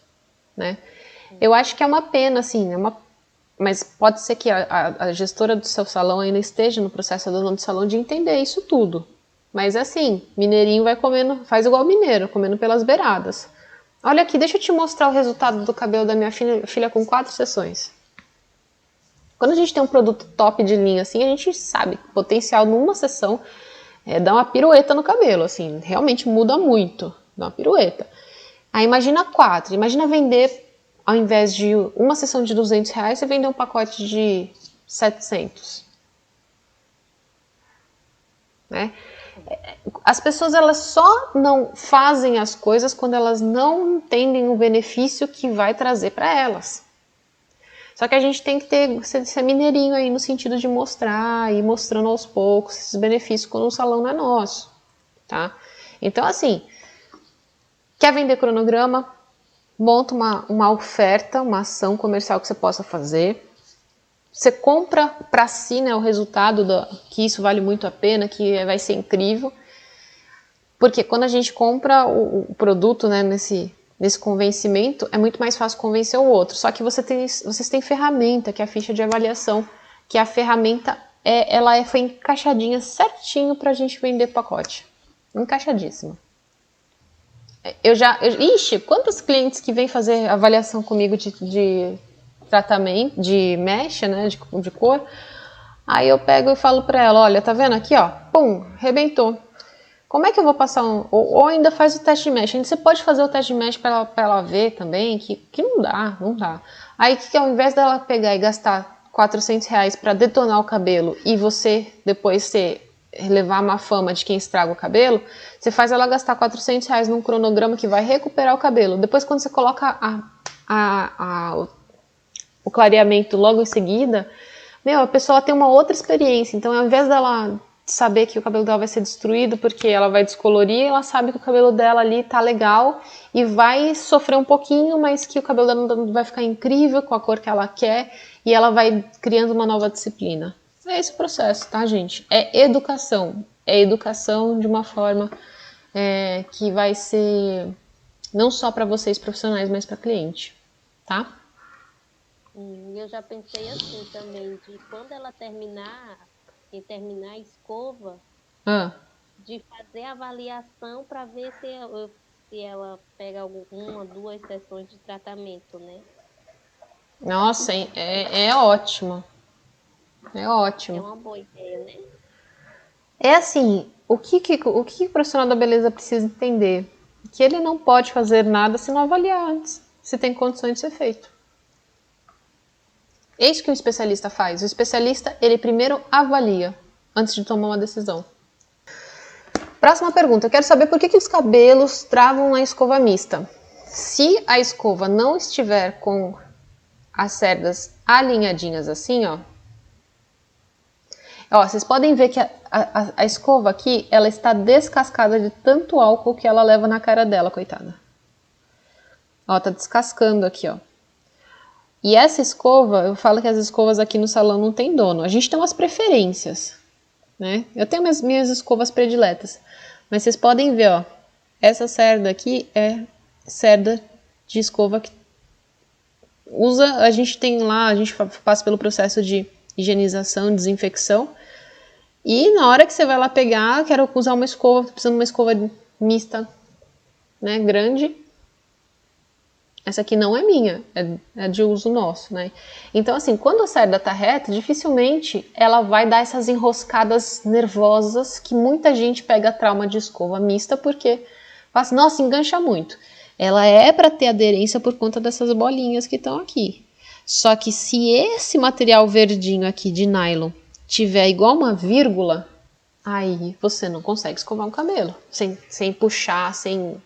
né? Eu acho que é uma pena, assim, mas pode ser que a gestora do seu salão ainda esteja no processo, a dona do salão, de entender isso tudo. Mas assim, mineirinho vai comendo, faz igual mineiro, comendo pelas beiradas. Olha aqui, deixa eu te mostrar o resultado do cabelo da minha filha com 4 sessões. Quando a gente tem um produto top de linha assim, a gente sabe que o potencial numa sessão é dar uma pirueta no cabelo, assim, realmente muda muito, dá uma pirueta. Aí imagina 4, imagina vender, ao invés de uma sessão de R$200, você vender um pacote de 700. Né? As pessoas, elas só não fazem as coisas quando elas não entendem o benefício que vai trazer para elas. Só que a gente tem que ser mineirinho aí no sentido de mostrar e mostrando aos poucos esses benefícios quando o salão não é nosso, tá? Então, assim, quer vender cronograma? Monta uma oferta, uma ação comercial que você possa fazer. Você compra para si, né, o resultado que isso vale muito a pena, que vai ser incrível. Porque quando a gente compra o produto, né, nesse convencimento, é muito mais fácil convencer o outro. Só que vocês têm ferramenta, que é a ficha de avaliação, que a ferramenta foi encaixadinha certinho para a gente vender pacote. Encaixadíssima. Ixi, quantos clientes que vêm fazer avaliação comigo de tratamento, de mecha, né, de cor, aí eu pego e falo para ela, olha, tá vendo aqui, ó, pum, rebentou. Como é que eu vou passar ou ainda faz o teste de mesh? Você pode fazer o teste de mesh para ela ver também, que não dá. Aí que ao invés dela pegar e gastar R$400 para detonar o cabelo e você depois levar uma fama de quem estraga o cabelo, você faz ela gastar R$400 num cronograma que vai recuperar o cabelo. Depois, quando você coloca o clareamento logo em seguida, a pessoa tem uma outra experiência. Então, ao invés dela saber que o cabelo dela vai ser destruído porque ela vai descolorir, ela sabe que o cabelo dela ali tá legal e vai sofrer um pouquinho, mas que o cabelo dela vai ficar incrível com a cor que ela quer e ela vai criando uma nova disciplina. É esse o processo, tá, gente? É educação de uma forma que vai ser não só para vocês profissionais, mas para cliente, tá? Eu já pensei assim também, de quando ela terminar a escova, de fazer avaliação para ver se ela pega uma, 2 sessões de tratamento, né? Nossa, é ótimo. É ótimo. É uma boa ideia, né? É assim, o que o profissional da beleza precisa entender? Que ele não pode fazer nada se não avaliar antes, se tem condições de ser feito. É isso que o especialista faz. O especialista, ele primeiro avalia, antes de tomar uma decisão. Próxima pergunta. Eu quero saber por que os cabelos travam na escova mista. Se a escova não estiver com as cerdas alinhadinhas assim, ó. Vocês podem ver que a escova aqui, ela está descascada de tanto álcool que ela leva na cara dela, coitada. Ó, tá descascando aqui, ó. E essa escova, eu falo que as escovas aqui no salão não tem dono. A gente tem umas preferências, né? Eu tenho minhas escovas prediletas. Mas vocês podem ver, ó. Essa cerda aqui é cerda de escova que a gente tem lá, a gente passa pelo processo de higienização, desinfecção. E na hora que você vai lá pegar, quero usar uma escova, tô precisando de uma escova mista, né, grande. Essa aqui não é minha, é de uso nosso, né? Então, assim, quando a cerda tá reta, dificilmente ela vai dar essas enroscadas nervosas que muita gente pega trauma de escova mista porque fala assim, nossa, engancha muito. Ela é para ter aderência por conta dessas bolinhas que estão aqui. Só que se esse material verdinho aqui de nylon tiver igual uma vírgula, aí você não consegue escovar um cabelo sem puxar, sem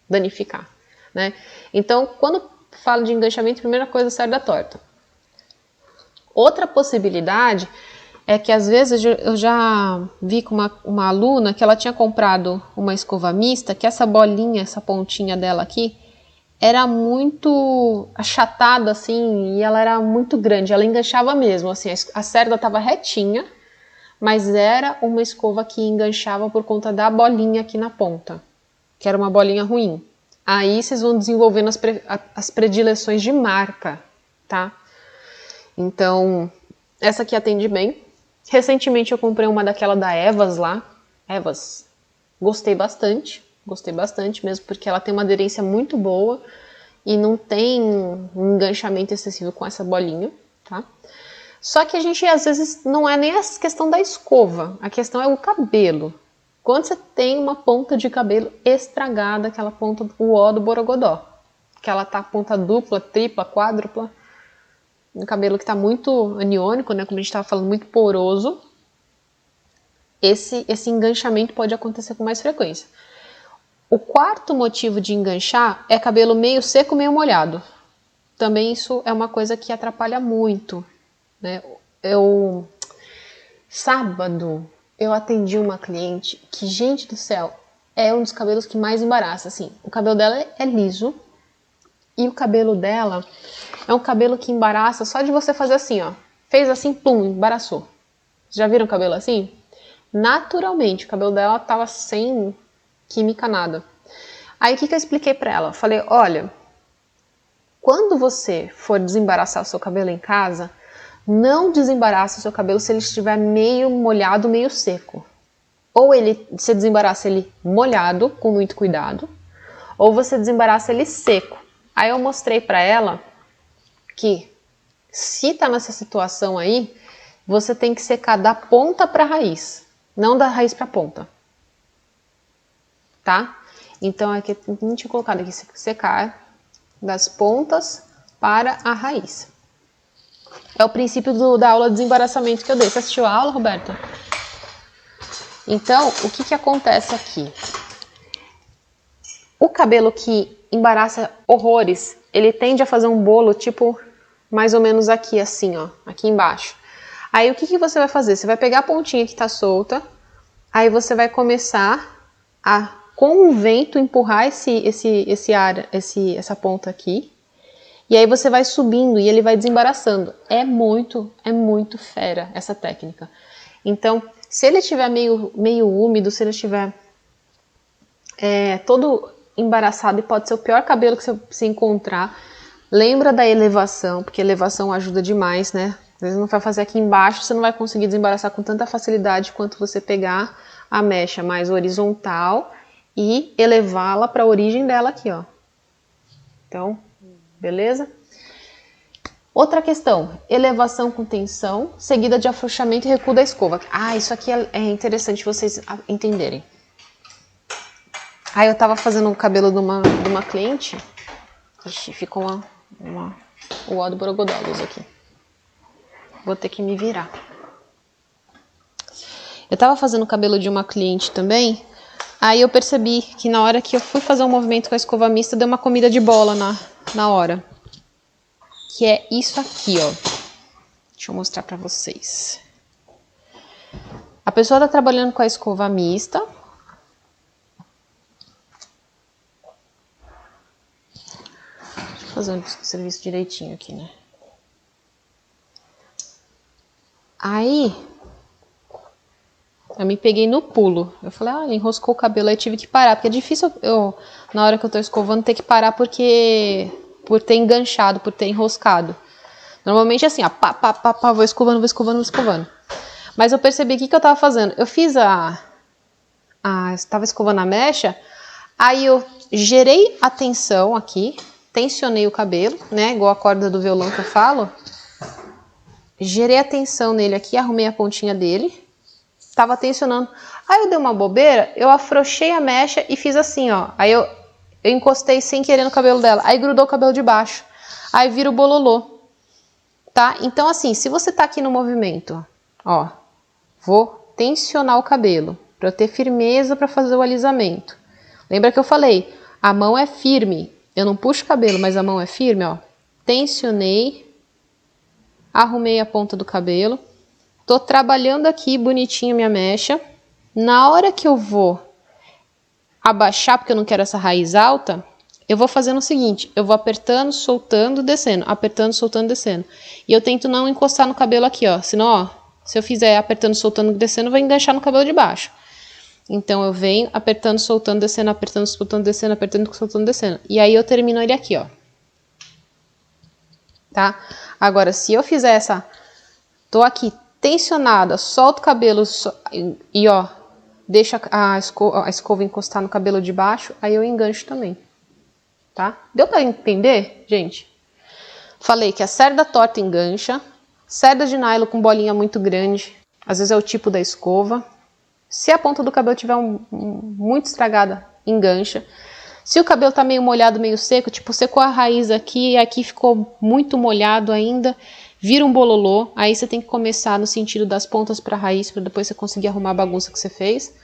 danificar. Né? Então, quando falo de enganchamento, a primeira coisa, cerda torta. Outra possibilidade é que às vezes eu já vi com uma aluna que ela tinha comprado uma escova mista, que essa bolinha, essa pontinha dela aqui, era muito achatada assim, e ela era muito grande, ela enganchava mesmo, assim, a cerda estava retinha, mas era uma escova que enganchava por conta da bolinha aqui na ponta, que era uma bolinha ruim. Aí vocês vão desenvolvendo as predileções de marca, tá? Então, essa aqui atende bem. Recentemente eu comprei uma daquela da Evas lá. Evas. Gostei bastante mesmo, porque ela tem uma aderência muito boa e não tem um enganchamento excessivo com essa bolinha, tá? Só que a gente, às vezes, não é nem a questão da escova, a questão é o cabelo. Quando você tem uma ponta de cabelo estragada, aquela ponta do ó do borogodó, que ela tá ponta dupla, tripla, quádrupla, um cabelo que tá muito aniônico, né, como a gente tava falando, muito poroso, esse enganchamento pode acontecer com mais frequência. O quarto motivo de enganchar é cabelo meio seco, meio molhado. Também isso é uma coisa que atrapalha muito, né? Sábado, eu atendi uma cliente que, gente do céu, é um dos cabelos que mais embaraça, assim. O cabelo dela é liso e o cabelo dela é um cabelo que embaraça só de você fazer assim, ó. Fez assim, pum, embaraçou. Já viram cabelo assim? Naturalmente, o cabelo dela tava sem química nada. Aí o que eu expliquei pra ela? Falei, olha, quando você for desembaraçar o seu cabelo em casa, não desembaraça o seu cabelo se ele estiver meio molhado, meio seco. Ou você desembaraça ele molhado, com muito cuidado, ou você desembaraça ele seco. Aí eu mostrei pra ela que se tá nessa situação aí, você tem que secar da ponta pra raiz, não da raiz pra ponta. Tá? Então aqui não tinha colocado aqui, secar das pontas para a raiz. É o princípio da aula de desembaraçamento que eu dei. Você assistiu a aula, Roberta? Então, o que acontece aqui? O cabelo que embaraça horrores, ele tende a fazer um bolo tipo mais ou menos aqui, assim, ó, aqui embaixo. Aí o que você vai fazer? Você vai pegar a pontinha que tá solta, aí você vai começar a, com o vento, empurrar essa ponta aqui. E aí você vai subindo e ele vai desembaraçando. É muito fera essa técnica. Então, se ele estiver meio úmido, se ele estiver todo embaraçado, e pode ser o pior cabelo que você encontrar, lembra da elevação, porque elevação ajuda demais, né? Às vezes não vai fazer aqui embaixo, você não vai conseguir desembaraçar com tanta facilidade quanto você pegar a mecha mais horizontal e elevá-la para a origem dela aqui, ó. Então, beleza? Outra questão, elevação com tensão, seguida de afrouxamento e recuo da escova. Ah, isso aqui é interessante vocês entenderem. Aí eu tava fazendo o cabelo de uma cliente. Ixi, ficou o ó do borogodó aqui. Vou ter que me virar. Eu tava fazendo o cabelo de uma cliente também. Aí eu percebi que na hora que eu fui fazer um movimento com a escova mista, deu uma comida de bola na hora. Que é isso aqui, ó. Deixa eu mostrar pra vocês. A pessoa tá trabalhando com a escova mista. Deixa eu fazer o serviço direitinho aqui, né? Aí, eu me peguei no pulo. Eu falei, ele enroscou o cabelo, aí tive que parar. Porque é difícil na hora que eu tô escovando, ter que parar por ter enganchado, por ter enroscado. Normalmente assim, ó, vou escovando. Mas eu percebi o que eu tava fazendo. Eu fiz estava escovando a mecha, aí eu gerei a tensão aqui, tensionei o cabelo, né, igual a corda do violão que eu falo. Gerei a tensão nele aqui, arrumei a pontinha dele, tava tensionando. Aí eu dei uma bobeira, eu afrouxei a mecha e fiz assim, ó. Aí eu encostei sem querer no cabelo dela, aí grudou o cabelo de baixo. Aí vira o bololô, tá? Então assim, se você tá aqui no movimento, ó, vou tensionar o cabelo, pra eu ter firmeza pra fazer o alisamento. Lembra que eu falei, a mão é firme, eu não puxo o cabelo, mas a mão é firme, ó. Tensionei, arrumei a ponta do cabelo, tô trabalhando aqui bonitinho minha mecha. Na hora que eu vou abaixar, porque eu não quero essa raiz alta, eu vou fazendo o seguinte, eu vou apertando, soltando, descendo, apertando, soltando, descendo. E eu tento não encostar no cabelo aqui, ó, senão, ó, se eu fizer apertando, soltando, descendo, vai enganchar no cabelo de baixo. Então eu venho apertando, soltando, descendo, apertando, soltando, descendo, apertando, soltando, descendo. E aí eu termino ele aqui, ó. Tá? Agora, se eu fizer essa... Tô aqui tensionada, solto o cabelo e ó, deixa a escova encostar no cabelo de baixo, aí eu engancho também. Tá? Deu pra entender, gente? Falei que a cerda torta engancha, cerda de nylon com bolinha muito grande, às vezes é o tipo da escova. Se a ponta do cabelo tiver muito estragada, engancha. Se o cabelo tá meio molhado, meio seco, tipo secou a raiz aqui e aqui ficou muito molhado ainda, vira um bololô. Aí você tem que começar no sentido das pontas para a raiz, para depois você conseguir arrumar a bagunça que você fez.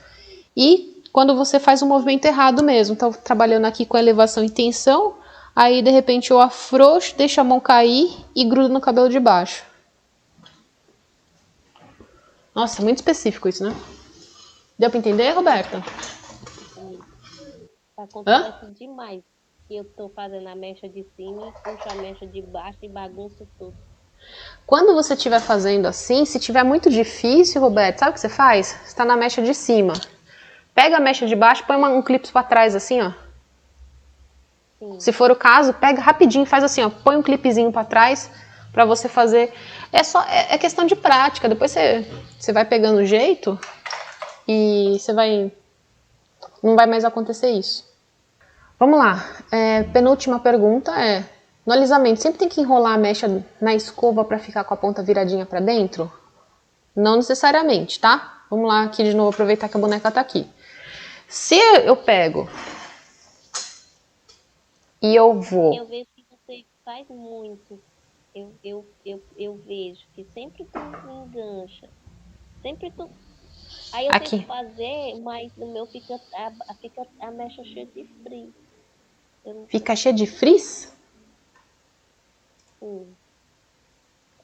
E quando você faz o movimento errado mesmo, então trabalhando aqui com elevação e tensão, aí de repente eu afrouxo, deixo a mão cair e grudo no cabelo de baixo. Nossa, muito específico isso, né? Deu pra entender, Roberta? Acontece demais que eu tô fazendo a mecha de cima e puxo a mecha de baixo e bagunço tudo. Quando você estiver fazendo assim, se tiver muito difícil, Roberto, sabe o que você faz? Você tá na mecha de cima. Pega a mecha de baixo, põe um clipe pra trás assim, ó. Sim. Se for o caso, pega rapidinho, faz assim, ó. Põe um clipezinho pra trás pra você fazer. É questão de prática. Depois você vai pegando o jeito e você vai... Não vai mais acontecer isso. Vamos lá. Penúltima pergunta é... No alisamento, sempre tem que enrolar a mecha na escova para ficar com a ponta viradinha para dentro? Não necessariamente, tá? Vamos lá aqui de novo, aproveitar que a boneca tá aqui. Se eu pego e eu vou... Eu vejo que você faz muito. Eu vejo que sempre tu engancha. Sempre tu... Aí eu aqui. tenho que fazer, mas no meu fica a mecha cheia de frizz. Fica cheia de frizz?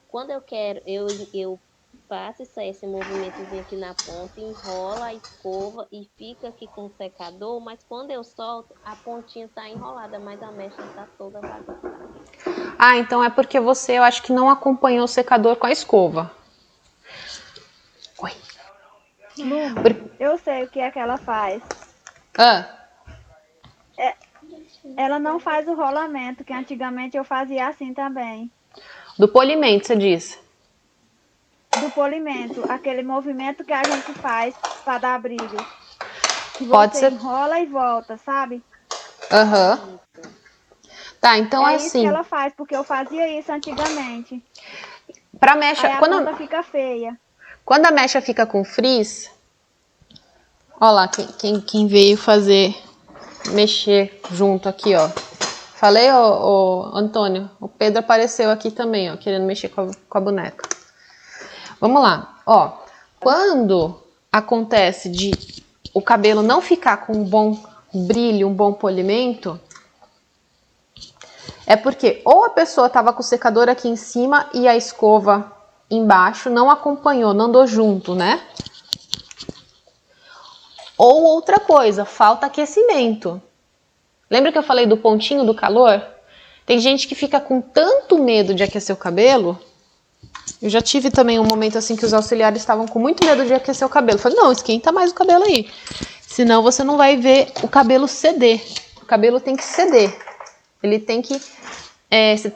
Quando eu quero, eu faço esse movimentozinho aqui na ponta, enrola a escova e fica aqui com o secador, mas quando eu solto, a pontinha tá enrolada, mas a mecha tá toda bagunçada. Ah, então é porque você, eu acho que não acompanhou o secador com a escova. Oi. Eu sei o que é que ela faz. Ela não faz o rolamento, que antigamente eu fazia assim também. Do polimento, você diz? Do polimento, aquele movimento que a gente faz para dar brilho. Que Pode você ser... enrola e volta, sabe? Aham. Tá, então é assim... isso que ela faz, porque eu fazia isso antigamente. Pra mecha... Aí a ponta fica feia. Quando a mecha fica com frizz... Ó lá, quem veio mexer junto aqui, ó. Falei, ô Antônio, o Pedro apareceu aqui também, ó, querendo mexer com a boneca. Vamos lá, ó. Quando acontece de o cabelo não ficar com um bom brilho, um bom polimento, é porque ou a pessoa tava com o secador aqui em cima e a escova embaixo, não acompanhou, não andou junto, né? Ou outra coisa, falta aquecimento. Lembra que eu falei do pontinho do calor? Tem gente que fica com tanto medo de aquecer o cabelo. Eu já tive também um momento assim que os auxiliares estavam com muito medo de aquecer o cabelo. Eu falei, não, esquenta mais o cabelo aí. Senão você não vai ver o cabelo ceder. O cabelo tem que ceder. Ele tem que...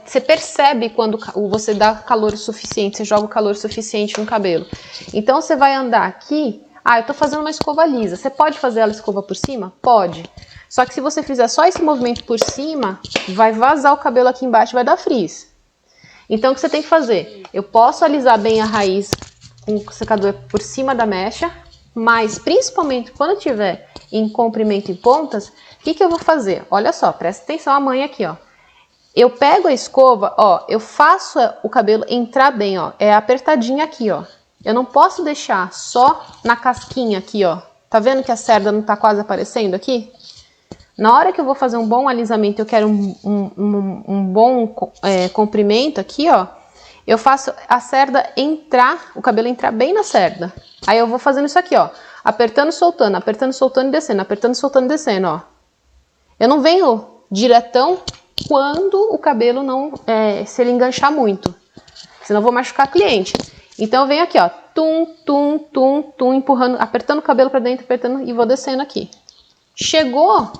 você percebe quando você dá calor suficiente, você joga o calor suficiente no cabelo. Então você vai andar aqui... Ah, eu tô fazendo uma escova lisa. Você pode fazer ela escova por cima? Pode. Só que se você fizer só esse movimento por cima, vai vazar o cabelo aqui embaixo e vai dar frizz. Então o que você tem que fazer? Eu posso alisar bem a raiz com o secador por cima da mecha, mas principalmente quando tiver em comprimento em pontas, o que eu vou fazer? Olha só, presta atenção a mãe aqui, ó. Eu pego a escova, ó, eu faço o cabelo entrar bem, ó. É apertadinho aqui, ó. Eu não posso deixar só na casquinha aqui, ó. Tá vendo que a cerda não tá quase aparecendo aqui? Na hora que eu vou fazer um bom alisamento, eu quero um bom comprimento aqui, ó. Eu faço a cerda entrar, o cabelo entrar bem na cerda. Aí eu vou fazendo isso aqui, ó. Apertando, soltando e descendo. Apertando, soltando e descendo, ó. Eu não venho diretão quando o cabelo não... se ele enganchar muito. Senão eu vou machucar a cliente. Então eu venho aqui, ó, tum, tum, tum, tum, empurrando, apertando o cabelo para dentro, apertando e vou descendo aqui. Chegou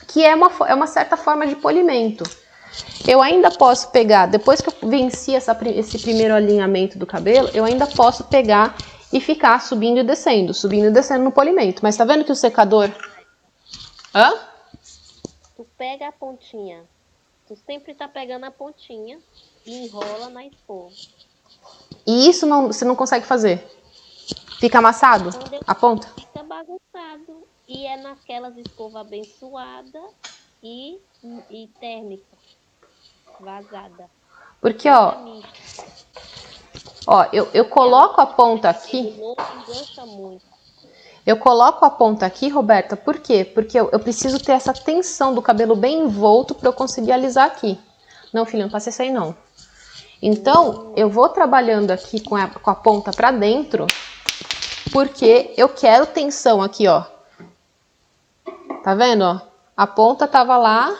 que é uma certa forma de polimento. Eu ainda posso pegar, depois que eu venci esse primeiro alinhamento do cabelo, eu ainda posso pegar e ficar subindo e descendo no polimento. Mas tá vendo que o secador... Hã? Tu pega a pontinha, tu sempre tá pegando a pontinha e enrola na escova. E isso você não consegue fazer? Fica amassado a ponta? Fica bagunçado. E é naquelas escovas abençoadas e térmica, vazada. Porque, ó, eu coloco a ponta aqui. Engancha muito. Eu coloco a ponta aqui, Roberta, por quê? Porque eu preciso ter essa tensão do cabelo bem envolto para eu conseguir alisar aqui. Não, filho, não passa isso aí não. Então, eu vou trabalhando aqui com a ponta para dentro, porque eu quero tensão aqui, ó. Tá vendo, ó? A ponta tava lá,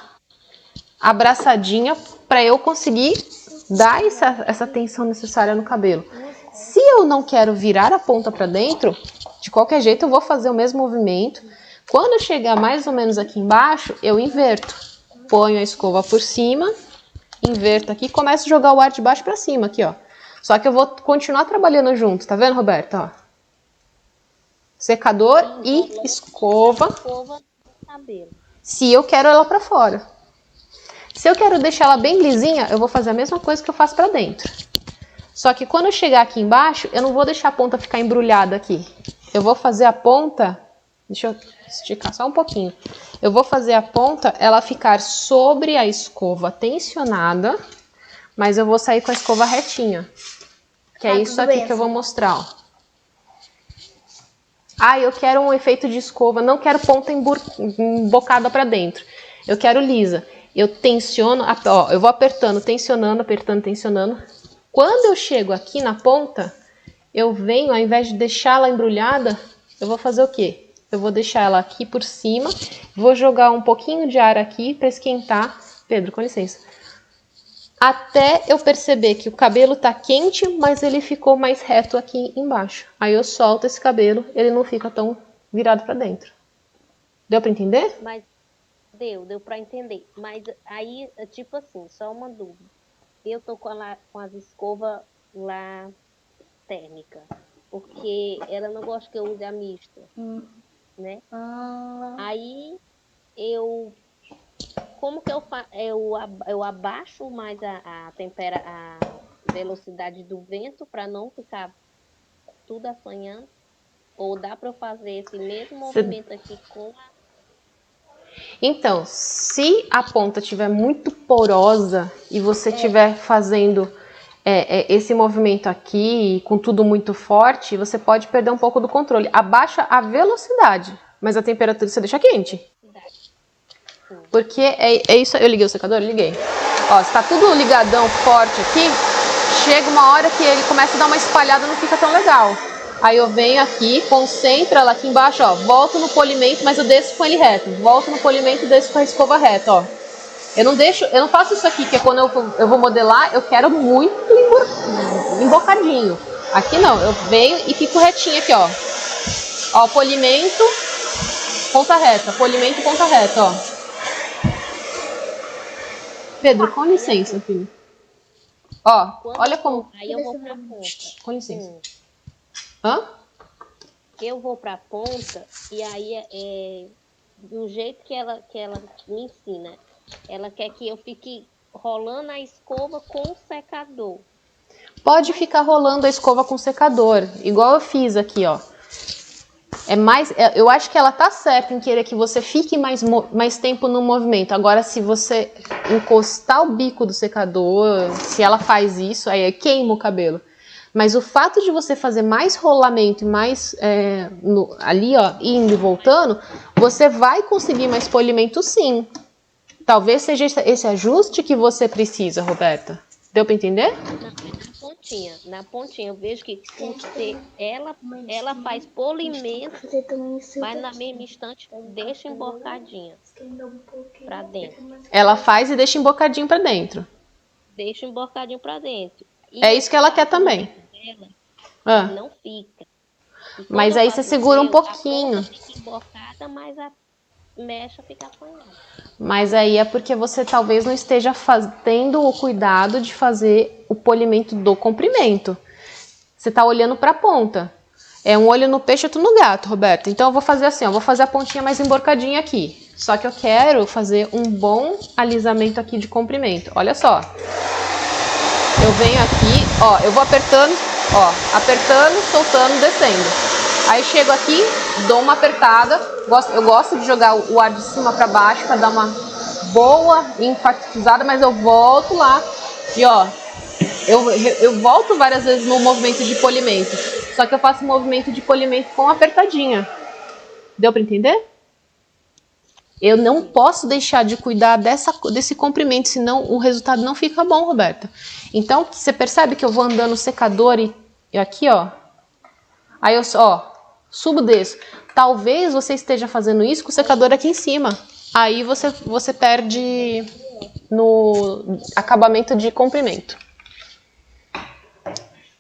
abraçadinha, para eu conseguir dar essa tensão necessária no cabelo. Se eu não quero virar a ponta para dentro, de qualquer jeito eu vou fazer o mesmo movimento. Quando eu chegar mais ou menos aqui embaixo, eu inverto. Ponho a escova por cima, inverto aqui e começo a jogar o ar de baixo para cima aqui, ó. Só que eu vou continuar trabalhando junto, tá vendo, Roberta? Ó. Secador e escova. Se eu quero ela para fora. Se eu quero deixar ela bem lisinha, eu vou fazer a mesma coisa que eu faço para dentro. Só que quando eu chegar aqui embaixo, eu não vou deixar a ponta ficar embrulhada aqui. Eu vou fazer a ponta... Deixa eu esticar só um pouquinho. Eu vou fazer a ponta, ela ficar sobre a escova tensionada, mas eu vou sair com a escova retinha. Que é isso aqui que eu vou mostrar, ó. Ah, eu quero um efeito de escova, não quero ponta embocada para dentro. Eu quero lisa. Eu tensiono, ó, eu vou apertando, tensionando, apertando, tensionando. Quando eu chego aqui na ponta, eu venho, ao invés de deixá-la embrulhada, eu vou fazer o quê? Eu vou deixar ela aqui por cima, vou jogar um pouquinho de ar aqui para esquentar. Pedro, com licença. Até eu perceber que o cabelo tá quente, mas ele ficou mais reto aqui embaixo. Aí eu solto esse cabelo, ele não fica tão virado para dentro. Deu para entender? Mas deu para entender. Mas aí, tipo assim, só uma dúvida. Eu tô com as escovas lá térmica, porque ela não gosta que eu use a mista, né? Aí como que eu abaixo mais a velocidade do vento para não ficar tudo assanhando? Ou dá para eu fazer esse mesmo movimento aqui com a... Então, se a ponta estiver muito porosa e você estiver fazendo esse movimento aqui com tudo muito forte, você pode perder um pouco do controle. Abaixa a velocidade, mas a temperatura você deixa quente. Porque é isso. Eu liguei o secador? Eu liguei. Ó, se tá tudo ligadão forte aqui, chega uma hora que ele começa a dar uma espalhada, não fica tão legal. Aí eu venho aqui, concentro ela aqui embaixo, ó, volto no polimento, mas eu desço com ele reto. Volto no polimento e desço com a escova reta, ó. Eu não faço isso aqui, que é quando eu vou modelar, eu quero muito embocadinho. Aqui não, eu venho e fico retinho aqui, ó. Ó, polimento, ponta reta, polimento, ponta reta, ó. Pedro, com licença, filho. Ó, olha como... Aí eu vou pra ponta. Com licença. Hã? Eu vou pra ponta e aí do jeito que ela me ensina. Ela quer que eu fique rolando a escova com o secador. Pode ficar rolando a escova com o secador, igual eu fiz aqui, ó. Eu acho que ela tá certa em querer que você fique mais tempo no movimento. Agora, se você encostar o bico do secador, se ela faz isso, aí queima o cabelo. Mas o fato de você fazer mais rolamento e mais ali, ó, indo e voltando, você vai conseguir mais polimento, sim. Talvez seja esse ajuste que você precisa, Roberta. Deu para entender? Na pontinha, eu vejo que ela faz polimento, mas na mesma instante deixa embocadinha para dentro. Ela faz e deixa embocadinho para dentro. Deixa embocadinho para dentro. É isso que ela quer também. dela, Ah, não fica. E quando mas eu aí você faço o segura um meu, a pouquinho. ponta fica embocada, mas a mecha fica apanhada. Mas aí é porque você talvez não esteja tendo o cuidado de fazer o polimento do comprimento. Você tá olhando para a ponta. É um olho no peixe, outro no gato, Roberto. Então eu vou fazer assim, ó, vou fazer a pontinha mais emborcadinha aqui. Só que eu quero fazer um bom alisamento aqui de comprimento. Olha só. Eu venho aqui, ó, eu vou apertando, ó, apertando, soltando, descendo. Aí chego aqui, dou uma apertada. Eu gosto de jogar o ar de cima para baixo para dar uma boa enfatizada, mas eu volto lá e ó, eu volto várias vezes no movimento de polimento. Só que eu faço movimento de polimento com apertadinha. Deu para entender? Eu não posso deixar de cuidar desse comprimento, senão o resultado não fica bom, Roberta. Então, você percebe que eu vou andando no secador e aqui, ó. Aí eu ó, subo, desço. Talvez você esteja fazendo isso com o secador aqui em cima. Aí você perde no acabamento de comprimento.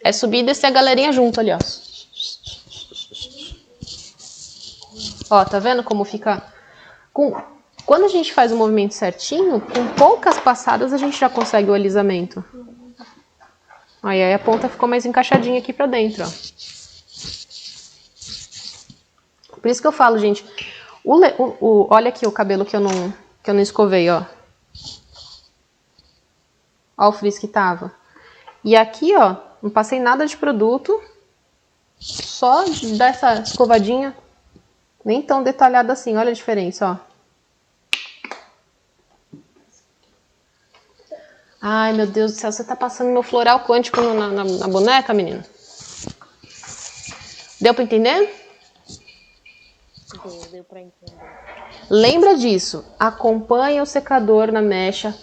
É subir e descer a galerinha junto ali, ó. Ó, tá vendo como fica... Quando a gente faz o movimento certinho, com poucas passadas a gente já consegue o alisamento. Aí a ponta ficou mais encaixadinha aqui pra dentro, ó. Por isso que eu falo, gente, olha aqui o cabelo que eu não escovei, ó. Ó o frizz que tava. E aqui, ó, não passei nada de produto, só de dar essa escovadinha, nem tão detalhada assim, olha a diferença, ó. Ai, meu Deus do céu, você tá passando meu floral quântico na boneca, menina? Deu pra entender? Deu pra entender. Lembra disso, acompanha o secador na mecha,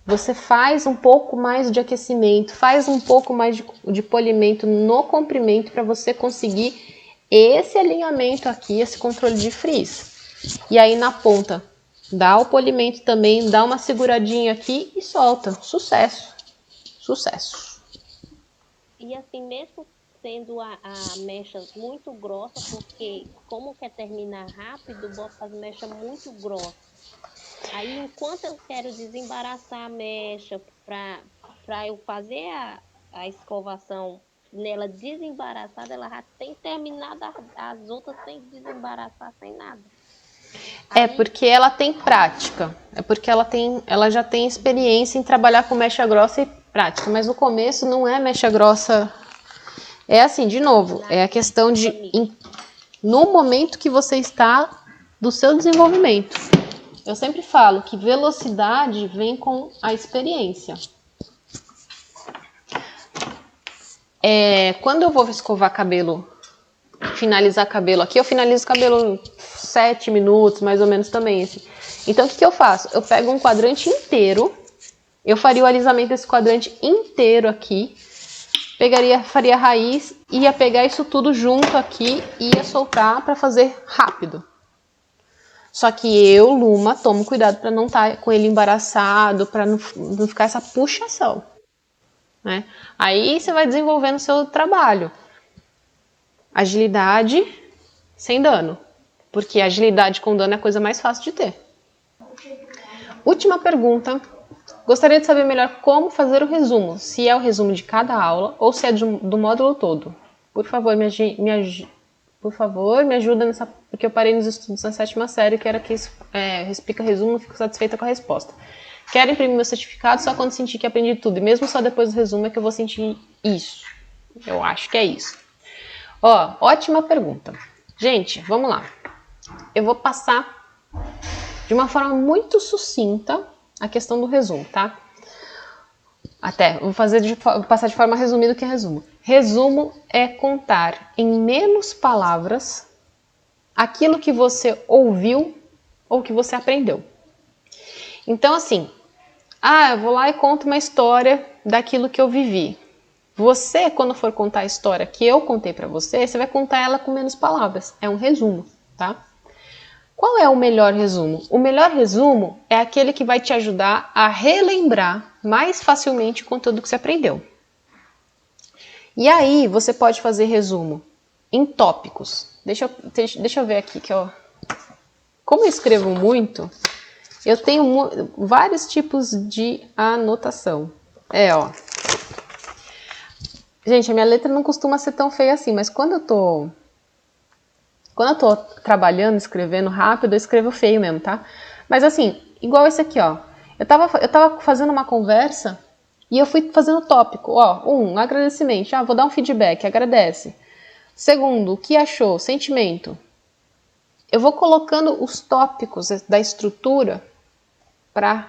você faz um pouco mais de aquecimento, faz um pouco mais de polimento no comprimento para você conseguir esse alinhamento aqui, esse controle de frizz. E aí na ponta, dá o polimento também, dá uma seguradinha aqui e solta. Sucesso! Sucesso! E assim, mesmo sendo a mecha muito grossa, porque como quer terminar rápido, bota as mechas muito grossas. Aí, enquanto eu quero desembaraçar a mecha para eu fazer a escovação nela desembaraçada, ela já tem terminado as outras sem desembaraçar, sem nada. É porque ela tem prática, é porque ela já tem experiência em trabalhar com mecha grossa e prática, mas no começo não é mecha grossa. É assim, de novo, é a questão de no momento que você está do seu desenvolvimento. Eu sempre falo que velocidade vem com a experiência. Quando eu vou escovar cabelo, finalizar cabelo aqui, eu finalizo o cabelo 7 minutos, mais ou menos também. Assim. Então, o que eu faço? Eu pego um quadrante inteiro, eu faria o alisamento desse quadrante inteiro aqui, faria a raiz, ia pegar isso tudo junto aqui e ia soltar para fazer rápido. Só que eu, Luma, tomo cuidado para não estar com ele embaraçado, para não ficar essa puxação. Né? Aí você vai desenvolvendo o seu trabalho. Agilidade sem dano. Porque agilidade com dano é a coisa mais fácil de ter. Última pergunta. Gostaria de saber melhor como fazer o resumo. Se é o resumo de cada aula ou se é do módulo todo. Por favor, me ajuda nessa... Porque eu parei nos estudos na 7ª série e quero que explica resumo, não fico satisfeita com a resposta. Quero imprimir meu certificado só quando sentir que aprendi tudo. E mesmo só depois do resumo é que eu vou sentir isso. Eu acho que é isso. Ó, ótima pergunta. Gente, vamos lá. Eu vou passar de uma forma muito sucinta a questão do resumo, tá? Vou passar de forma resumida o que é resumo. Resumo é contar em menos palavras aquilo que você ouviu ou que você aprendeu. Então, assim, eu vou lá e conto uma história daquilo que eu vivi. Você, quando for contar a história que eu contei para você, você vai contar ela com menos palavras. É um resumo, tá? Qual é o melhor resumo? O melhor resumo é aquele que vai te ajudar a relembrar mais facilmente o conteúdo que você aprendeu. E aí você pode fazer resumo em tópicos. Deixa eu ver aqui, como eu escrevo muito, eu tenho vários tipos de anotação. Ó. Gente, a minha letra não costuma ser tão feia assim, mas quando eu tô trabalhando, escrevendo rápido, eu escrevo feio mesmo, tá? Mas assim, igual esse aqui, ó. Eu tava fazendo uma conversa e eu fui fazendo tópico, ó. Agradecimento. Vou dar um feedback, agradece. Segundo, o que achou? Sentimento. Eu vou colocando os tópicos da estrutura para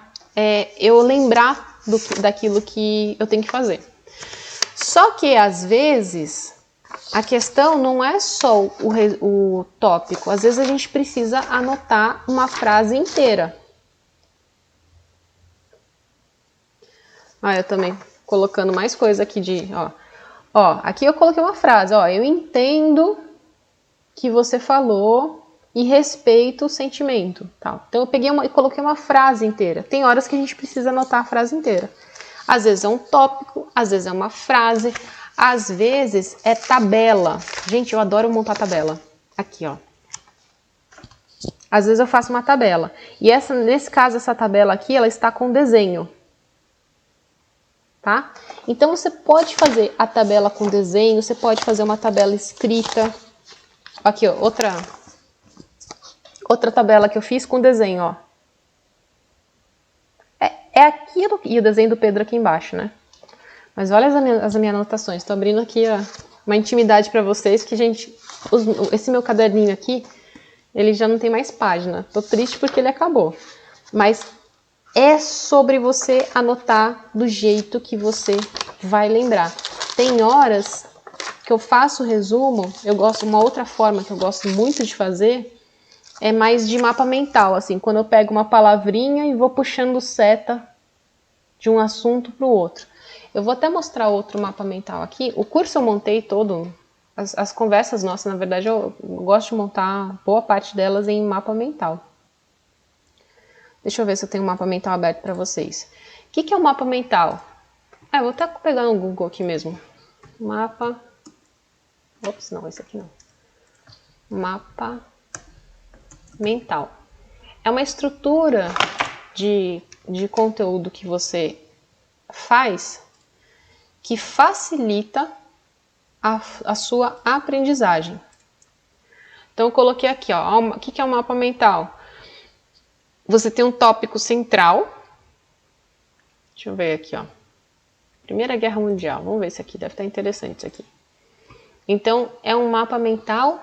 eu lembrar daquilo que eu tenho que fazer. Só que, às vezes, a questão não é só o tópico. Às vezes a gente precisa anotar uma frase inteira. Eu também colocando mais coisa aqui aqui eu coloquei uma frase, eu entendo que você falou e respeito o sentimento, tal. Então eu peguei e coloquei uma frase inteira. Tem horas que a gente precisa anotar a frase inteira. Às vezes é um tópico, às vezes é uma frase, às vezes é tabela. Gente, eu adoro montar tabela. Aqui, ó. Às vezes eu faço uma tabela. E nesse caso, essa tabela aqui, ela está com desenho. Tá? Então você pode fazer a tabela com desenho, você pode fazer uma tabela escrita. Aqui, ó, outra tabela que eu fiz com desenho, ó. É aquilo, e o desenho do Pedro aqui embaixo, né? Mas olha as minhas anotações. Estou abrindo aqui uma intimidade para vocês, que, gente, esse meu caderninho aqui, ele já não tem mais página. Tô triste porque ele acabou. Mas é sobre você anotar do jeito que você vai lembrar. Tem horas que eu faço resumo, uma outra forma que eu gosto muito de fazer é mais de mapa mental, assim, quando eu pego uma palavrinha e vou puxando seta de um assunto para o outro. Eu vou até mostrar outro mapa mental aqui. O curso eu montei todo, as conversas nossas, na verdade, eu gosto de montar boa parte delas em mapa mental. Deixa eu ver se eu tenho um mapa mental aberto para vocês. O que é um mapa mental? Eu vou até pegar no Google aqui mesmo. Mapa... Ops, não, esse aqui não. Mapa mental. É uma estrutura de conteúdo que você faz que facilita a sua aprendizagem. Então eu coloquei aqui, ó, o que é um mapa mental? Você tem um tópico central. Deixa eu ver aqui, ó. Primeira Guerra Mundial. Vamos ver se aqui deve estar interessante isso aqui. Então, é um mapa mental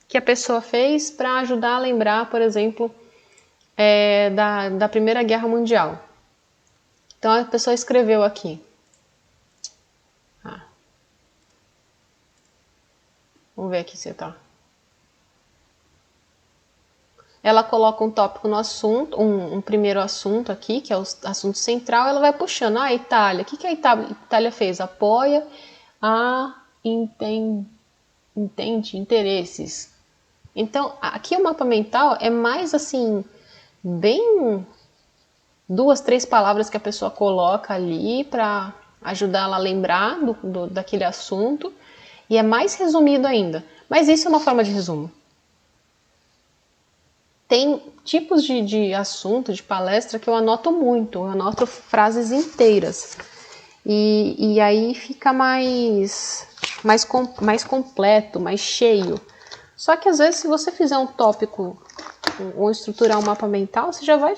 que a pessoa fez para ajudar a lembrar, por exemplo, da Primeira Guerra Mundial. Então, a pessoa escreveu aqui. Vamos ver aqui se tá. Ela coloca um tópico no assunto, um primeiro assunto aqui, que é o assunto central, ela vai puxando. A Itália. O que a Itália fez? Apoia entende interesses. Então, aqui o mapa mental é mais assim, bem 2, 3 palavras que a pessoa coloca ali para ajudar ela a lembrar daquele assunto, e é mais resumido ainda. Mas isso é uma forma de resumo. Tem tipos de assunto, de palestra, que eu anoto muito, eu anoto frases inteiras. E aí fica mais completo, mais cheio. Só que às vezes, se você fizer um tópico ou estruturar um mapa mental, você já vai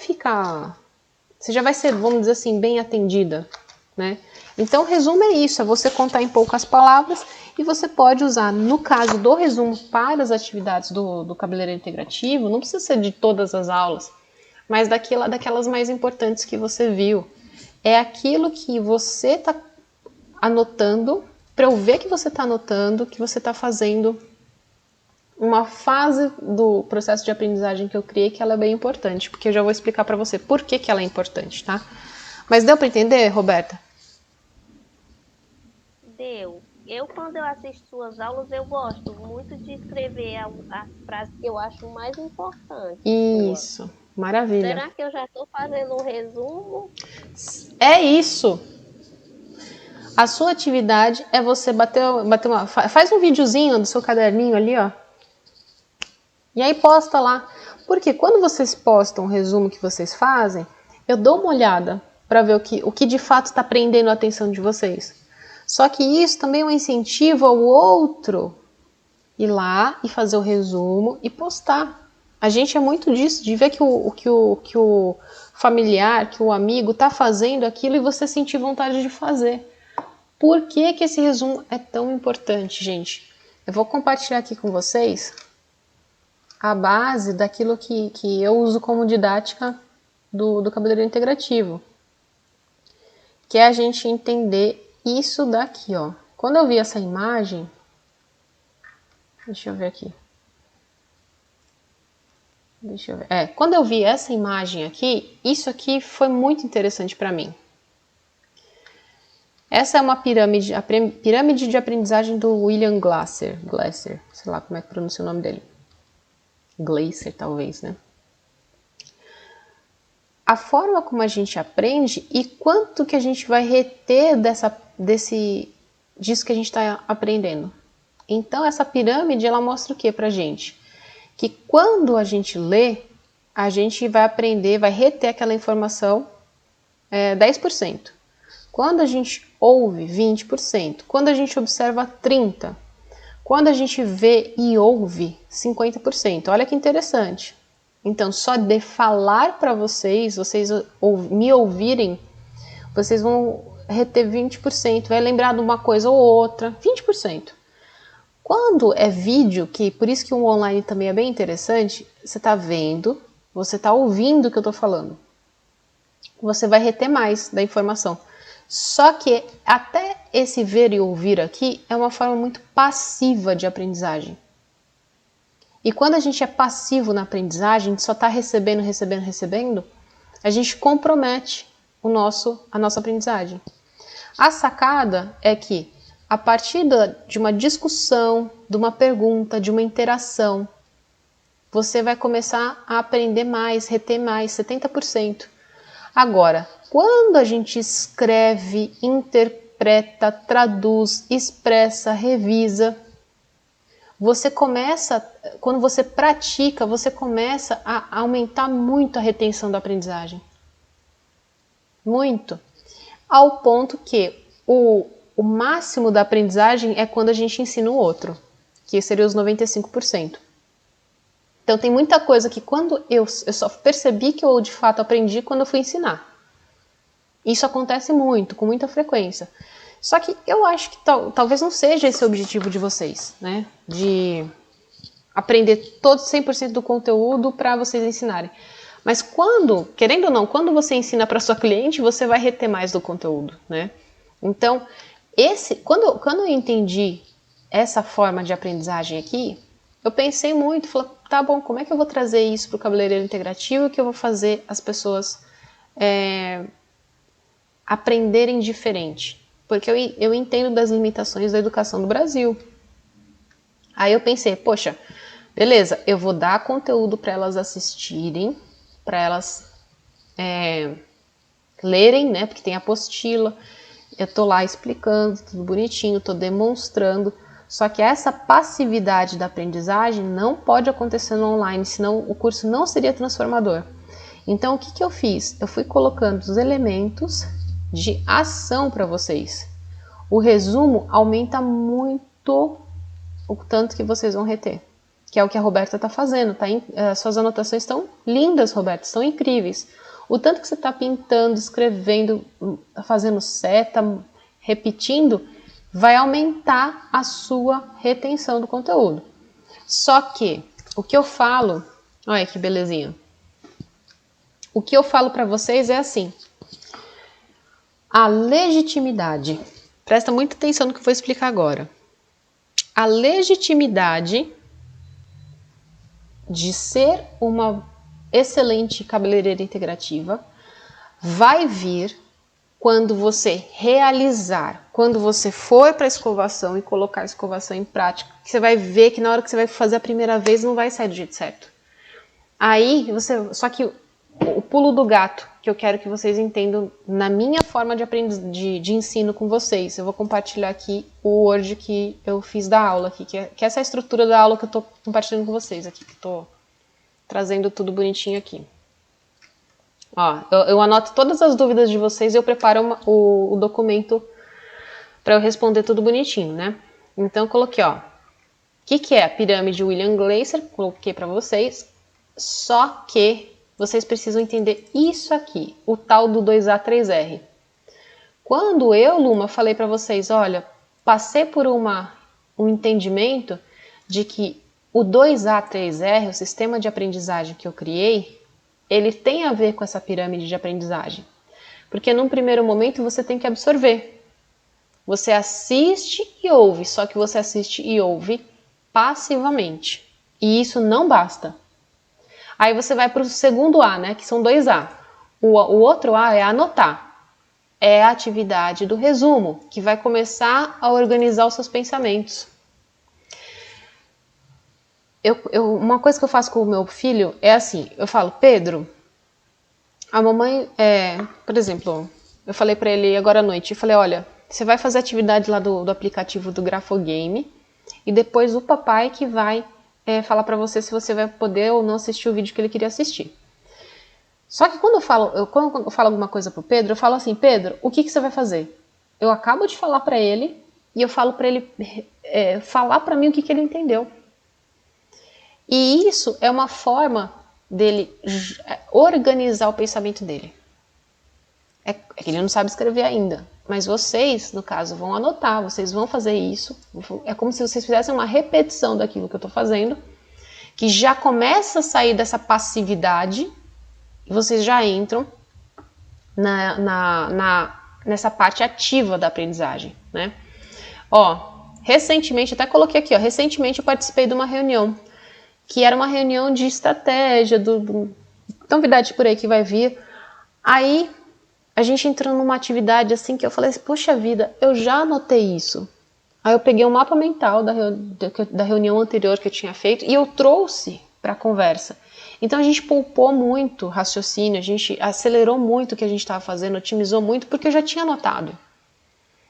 ser, vamos dizer assim, bem atendida, né? Então, o resumo é isso, é você contar em poucas palavras, e você pode usar, no caso do resumo, para as atividades do cabeleireiro integrativo, não precisa ser de todas as aulas, mas daquelas mais importantes que você viu. É aquilo que você está anotando, para eu ver que você está anotando, que você está fazendo uma fase do processo de aprendizagem que eu criei, que ela é bem importante, porque eu já vou explicar para você por que ela é importante, tá? Mas deu para entender, Roberta? Deu. Quando eu assisto suas aulas, eu gosto muito de escrever as frases que eu acho mais importantes. Isso, maravilha. Será que eu já estou fazendo um resumo? É isso. A sua atividade é você faz um videozinho do seu caderninho ali, ó. E aí posta lá. Porque quando vocês postam o resumo que vocês fazem, eu dou uma olhada para ver o que de fato está prendendo a atenção de vocês. Só que isso também é um incentivo ao outro ir lá e fazer o resumo e postar. A gente é muito disso, de ver que o familiar, que o amigo está fazendo aquilo e você sentir vontade de fazer. Por que que esse resumo é tão importante, gente? Eu vou compartilhar aqui com vocês a base daquilo que eu uso como didática do cabeleireiro integrativo. Que é a gente entender isso daqui, ó. Quando eu vi essa imagem... Deixa eu ver aqui. Quando eu vi essa imagem aqui, isso aqui foi muito interessante para mim. Essa é uma pirâmide, a pirâmide de aprendizagem do William Glasser, sei lá como é que pronuncia o nome dele. Glasser, talvez, né? A forma como a gente aprende e quanto que a gente vai reter disso que a gente está aprendendo. Então, essa pirâmide, ela mostra o que pra gente? Que quando a gente lê, a gente vai aprender, vai reter aquela informação 10%. Quando a gente ouve, 20%. Quando a gente observa, 30%. Quando a gente vê e ouve, 50%. Olha que interessante. Então, só de falar para vocês me ouvirem, vocês vão reter 20%. Vai lembrar de uma coisa ou outra, 20%. Quando é vídeo, que por isso que o online também é bem interessante, você está vendo, você está ouvindo o que eu estou falando. Você vai reter mais da informação. Só que até esse ver e ouvir aqui é uma forma muito passiva de aprendizagem. E quando a gente é passivo na aprendizagem, a gente só está recebendo, a gente compromete a nossa aprendizagem. A sacada é que a partir de uma discussão, de uma pergunta, de uma interação, você vai começar a aprender mais, reter mais, 70%. Agora, quando a gente escreve, interpreta, traduz, expressa, revisa, quando você pratica, você começa a aumentar muito a retenção da aprendizagem. Muito. Ao ponto que o máximo da aprendizagem é quando a gente ensina o outro, que seria os 95%. Então tem muita coisa que quando eu só percebi que eu de fato aprendi quando eu fui ensinar. Isso acontece muito, com muita frequência. Só que eu acho que talvez não seja esse o objetivo de vocês, né? De aprender todo 100% do conteúdo para vocês ensinarem. Mas querendo ou não, quando você ensina para sua cliente, você vai reter mais do conteúdo, né? Então, quando eu entendi essa forma de aprendizagem aqui, eu pensei muito, falei, tá bom, como é que eu vou trazer isso para o cabeleireiro integrativo, que eu vou fazer as pessoas aprenderem diferente? Porque eu entendo das limitações da educação no Brasil. Aí eu pensei, poxa, beleza, eu vou dar conteúdo para elas assistirem, para elas lerem, né? Porque tem apostila. Eu tô lá explicando, tudo bonitinho, tô demonstrando. Só que essa passividade da aprendizagem não pode acontecer no online, senão o curso não seria transformador. Então, o que eu fiz? Eu fui colocando os elementos de ação para vocês. O resumo aumenta muito o tanto que vocês vão reter, que é o que a Roberta está fazendo. Suas anotações estão lindas, Roberta, estão incríveis. O tanto que você está pintando, escrevendo, fazendo seta, repetindo, vai aumentar a sua retenção do conteúdo. Só que o que eu falo, olha que belezinha. O que eu falo para vocês é assim: a legitimidade, presta muita atenção no que eu vou explicar agora. A legitimidade de ser uma excelente cabeleireira integrativa vai vir quando você realizar, quando você for para a escovação e colocar a escovação em prática, que você vai ver que na hora que você vai fazer a primeira vez não vai sair do jeito certo. Aí só que o pulo do gato que eu quero que vocês entendam na minha forma de ensino com vocês. Eu vou compartilhar aqui o Word que eu fiz da aula aqui, que é essa estrutura da aula que eu estou compartilhando com vocês aqui, que estou trazendo tudo bonitinho aqui. Ó, eu anoto todas as dúvidas de vocês e eu preparo o documento para eu responder tudo bonitinho, né? Então eu coloquei, ó, o que é a pirâmide William Gleiser? Coloquei para vocês, só que vocês precisam entender isso aqui, o tal do 2A3R. Quando eu, Luma, falei para vocês, olha, passei por um entendimento de que o 2A3R, o sistema de aprendizagem que eu criei, ele tem a ver com essa pirâmide de aprendizagem. Porque num primeiro momento você tem que absorver. Você assiste e ouve, só que você assiste e ouve passivamente. E isso não basta. Aí você vai para o segundo A, né, que são 2A. O outro A é anotar. É a atividade do resumo, que vai começar a organizar os seus pensamentos. Uma coisa que eu faço com o meu filho é assim, eu falo, Pedro, a mamãe, por exemplo, eu falei para ele agora à noite, eu falei, olha, você vai fazer a atividade lá do aplicativo do Grafogame e depois o papai que vai falar para você se você vai poder ou não assistir o vídeo que ele queria assistir. Só que quando eu falo alguma coisa pro Pedro, eu falo assim, Pedro, o que você vai fazer? Eu acabo de falar para ele e eu falo para ele falar para mim o que ele entendeu. E isso é uma forma dele organizar o pensamento dele. É que ele não sabe escrever ainda, mas vocês, no caso, vão anotar, vocês vão fazer isso. É como se vocês fizessem uma repetição daquilo que eu estou fazendo, que já começa a sair dessa passividade, e vocês já entram nessa parte ativa da aprendizagem, né? Ó, recentemente, até coloquei aqui, ó, recentemente eu participei de uma reunião, que era uma reunião de estratégia, novidade por aí que vai vir. Aí, a gente entrou numa atividade assim que eu falei assim, poxa vida, eu já anotei isso. Aí eu peguei um mapa mental da reunião anterior que eu tinha feito e eu trouxe para a conversa. Então a gente poupou muito raciocínio, a gente acelerou muito o que a gente estava fazendo, otimizou muito, porque eu já tinha anotado.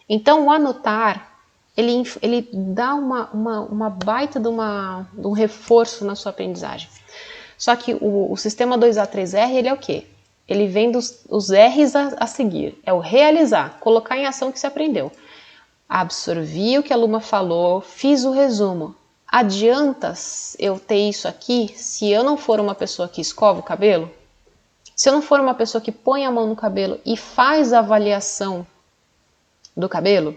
Então o anotar, ele dá uma baita de um reforço na sua aprendizagem. Só que o sistema 2A3R, ele é o quê? Ele vem dos R's a seguir. É o realizar, colocar em ação o que você aprendeu. Absorvi o que a Luma falou, fiz o resumo. Adianta eu ter isso aqui se eu não for uma pessoa que escova o cabelo? Se eu não for uma pessoa que põe a mão no cabelo e faz a avaliação do cabelo?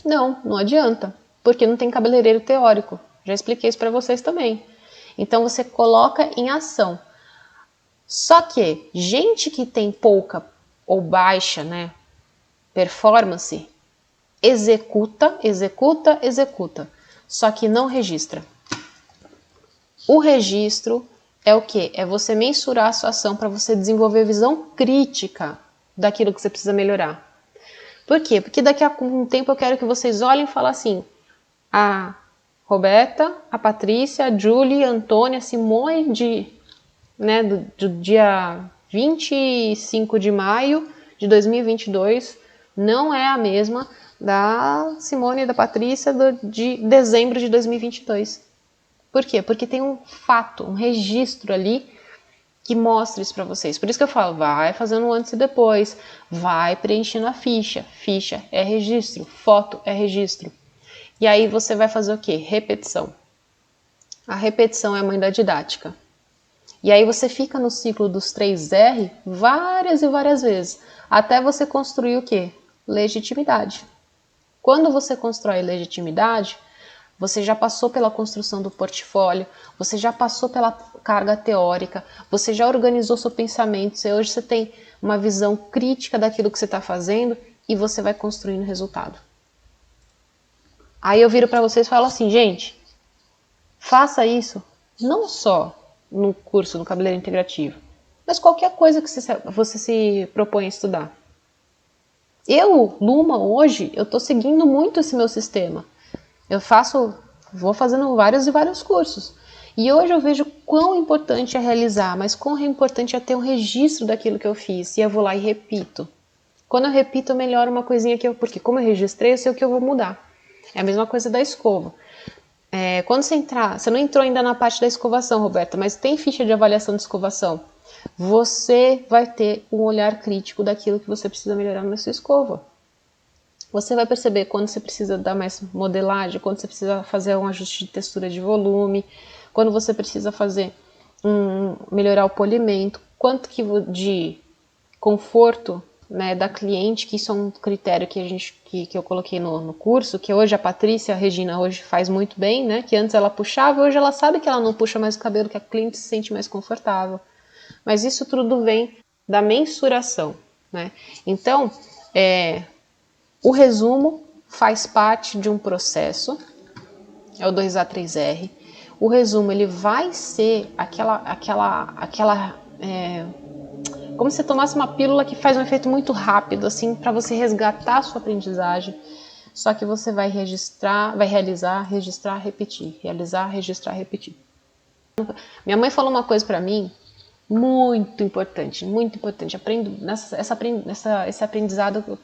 Não adianta, porque não tem cabeleireiro teórico. Já expliquei isso para vocês também. Então você coloca em ação. Só que gente que tem pouca ou baixa, né, performance, executa, só que não registra. O registro é o quê? É você mensurar a sua ação para você desenvolver visão crítica daquilo que você precisa melhorar. Por quê? Porque daqui a um tempo eu quero que vocês olhem e falem assim, a Roberta, a Patrícia, a Julie, a Antônia, a Simone do dia 25 de maio de 2022 não é a mesma da Simone e da Patrícia de dezembro de 2022. Por quê? Porque tem um fato, um registro ali que mostra isso para vocês. Por isso que eu falo, vai fazendo um antes e depois, vai preenchendo a ficha. Ficha é registro, foto é registro. E aí você vai fazer o quê? Repetição. A repetição é a mãe da didática. E aí você fica no ciclo dos 3R várias e várias vezes, até você construir o quê? Legitimidade. Quando você constrói legitimidade, você já passou pela construção do portfólio, você já passou pela carga teórica, você já organizou seu pensamento, hoje você tem uma visão crítica daquilo que você está fazendo e você vai construindo resultado. Aí eu viro para vocês e falo assim, gente, faça isso não só no curso no Cabeleireiro Integrativo, mas qualquer coisa que você se propõe a estudar. Eu, Luma, hoje, eu estou seguindo muito esse meu sistema. Vou fazendo vários e vários cursos. E hoje eu vejo quão importante é realizar, mas quão importante é ter um registro daquilo que eu fiz. E eu vou lá e repito. Quando eu repito, eu melhoro uma coisinha porque como eu registrei, eu sei o que eu vou mudar. É a mesma coisa da escova. Quando você entrar, você não entrou ainda na parte da escovação, Roberta, mas tem ficha de avaliação de escovação. Você vai ter um olhar crítico daquilo que você precisa melhorar na sua escova. Você vai perceber quando você precisa dar mais modelagem, quando você precisa fazer um ajuste de textura de volume, quando você precisa fazer melhorar o polimento, quanto de conforto, né, da cliente, que isso é um critério que eu coloquei no curso, que hoje a Patrícia, a Regina, hoje faz muito bem, né, que antes ela puxava, hoje ela sabe que ela não puxa mais o cabelo, que a cliente se sente mais confortável. Mas isso tudo vem da mensuração, né? Então, o resumo faz parte de um processo, é o 2A3R. O resumo, ele vai ser como se você tomasse uma pílula que faz um efeito muito rápido, assim, para você resgatar a sua aprendizagem. Só que você vai realizar, registrar, repetir. Realizar, registrar, repetir. Minha mãe falou uma coisa para mim muito importante, muito importante. Esse aprendizado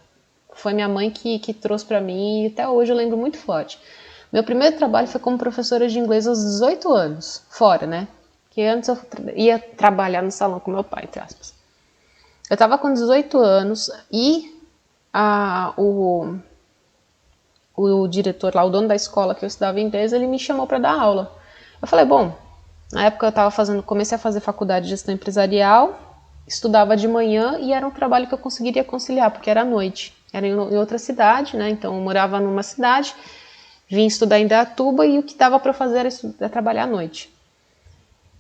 foi minha mãe que trouxe para mim e até hoje eu lembro muito forte. Meu primeiro trabalho foi como professora de inglês aos 18 anos, fora, né? Que antes eu ia trabalhar no salão com meu pai, entre aspas. Eu estava com 18 anos e o diretor lá, o dono da escola que eu estudava inglês, ele me chamou para dar aula. Eu falei, bom, na época eu comecei a fazer faculdade de gestão empresarial, estudava de manhã e era um trabalho que eu conseguiria conciliar, porque era à noite. Era em outra cidade, né? Então eu morava numa cidade, vim estudar em Indaiatuba e o que dava para fazer era trabalhar à noite.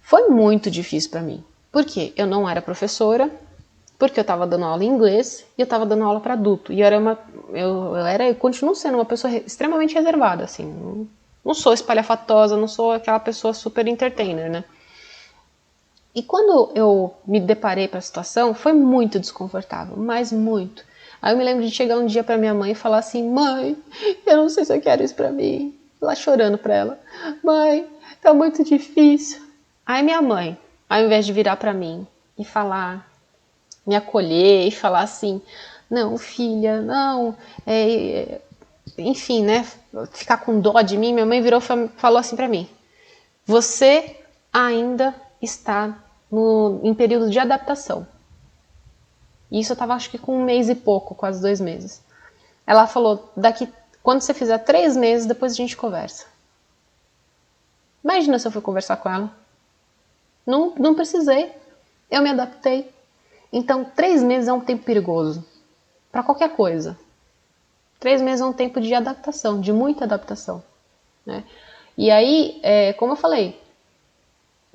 Foi muito difícil para mim. Por quê? Eu não era professora, porque eu estava dando aula em inglês e eu estava dando aula para adulto. E eu continuo sendo uma pessoa extremamente reservada, assim. Não sou espalhafatosa, não sou aquela pessoa super entertainer, né? E quando eu me deparei com a situação, foi muito desconfortável, mas muito. Aí eu me lembro de chegar um dia para minha mãe e falar assim, mãe, eu não sei se eu quero isso para mim. Lá chorando para ela, mãe, tá muito difícil. Aí minha mãe, ao invés de virar para mim e falar, me acolher e falar assim, não, filha, não, enfim, né, ficar com dó de mim, minha mãe virou e falou assim para mim, você ainda está em período de adaptação. E isso eu tava acho que com 1 mês e pouco, quase 2 meses. Ela falou, quando você fizer 3 meses, depois a gente conversa. Imagina se eu fui conversar com ela. Não precisei, eu me adaptei. Então 3 meses é um tempo perigoso, para qualquer coisa. 3 meses é um tempo de adaptação, de muita adaptação, né? E aí, como eu falei,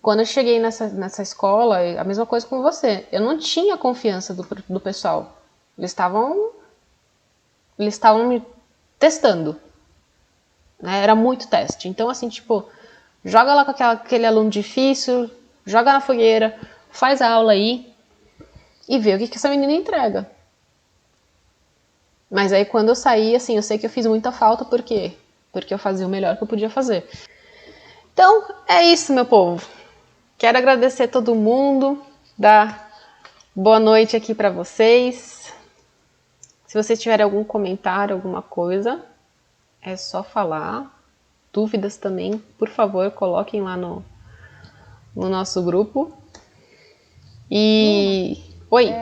quando eu cheguei nessa escola, a mesma coisa com você, eu não tinha confiança do pessoal. Eles estavam me testando, né? Era muito teste. Então, assim, tipo, joga lá com aquele aluno difícil, joga na fogueira, faz a aula aí e vê o que essa menina entrega. Mas aí quando eu saí, assim, eu sei que eu fiz muita falta, por quê? Porque eu fazia o melhor que eu podia fazer. Então, é isso, meu povo. Quero agradecer a todo mundo, dar boa noite aqui para vocês. Se vocês tiverem algum comentário, alguma coisa, é só falar. Dúvidas também, por favor, coloquem lá no nosso grupo. E... Oi!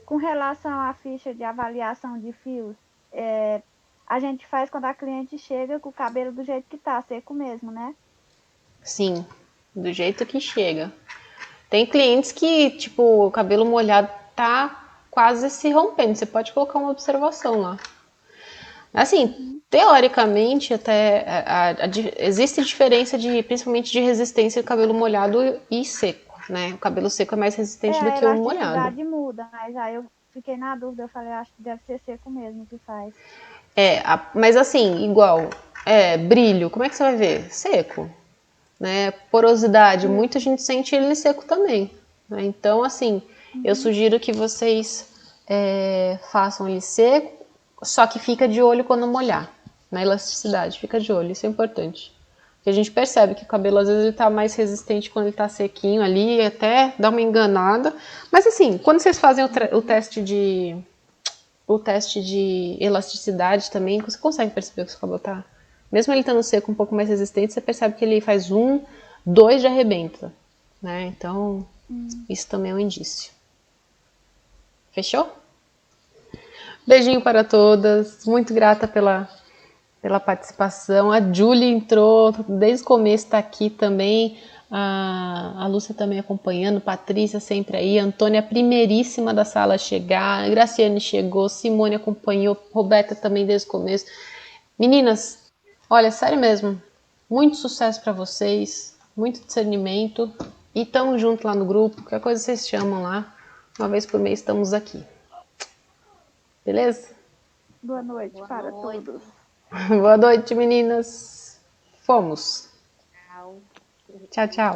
Com relação à ficha de avaliação de fios, a gente faz quando a cliente chega com o cabelo do jeito que tá, seco mesmo, né? Sim, do jeito que chega. Tem clientes que, tipo, o cabelo molhado tá quase se rompendo. Você pode colocar uma observação lá. Assim, teoricamente, até existe diferença principalmente de resistência do cabelo molhado e seco, né? O cabelo seco é mais resistente do que o molhado. A elasticidade muda, mas aí eu fiquei na dúvida, eu falei, acho que deve ser seco mesmo que faz. Mas assim, igual, brilho, como é que você vai ver? Seco, né? Porosidade, muita gente sente ele seco também, né? Então, assim, eu sugiro que vocês façam ele seco, só que fica de olho quando molhar, na elasticidade, fica de olho, isso é importante. Porque a gente percebe que o cabelo às vezes ele tá mais resistente quando ele tá sequinho ali, até dá uma enganada. Mas assim, quando vocês fazem o teste de elasticidade também, você consegue perceber que o seu cabelo tá, mesmo ele estando seco um pouco mais resistente, você percebe que ele faz 1, 2 já arrebenta, né? Então, isso também é um indício. Fechou? Beijinho para todas, muito grata pela participação. A Julie entrou desde o começo, está aqui também. A Lúcia também acompanhando, Patrícia sempre aí, Antônia, primeiríssima da sala a chegar, Graciane chegou, Simone acompanhou, Roberta também desde o começo. Meninas, olha, sério mesmo, muito sucesso para vocês, muito discernimento e tamo junto lá no grupo, qualquer coisa vocês chamam lá, uma vez por mês estamos aqui. Beleza? Boa noite Boa para noite. todos. Boa noite, meninas. Fomos. Tchau. Tchau, tchau.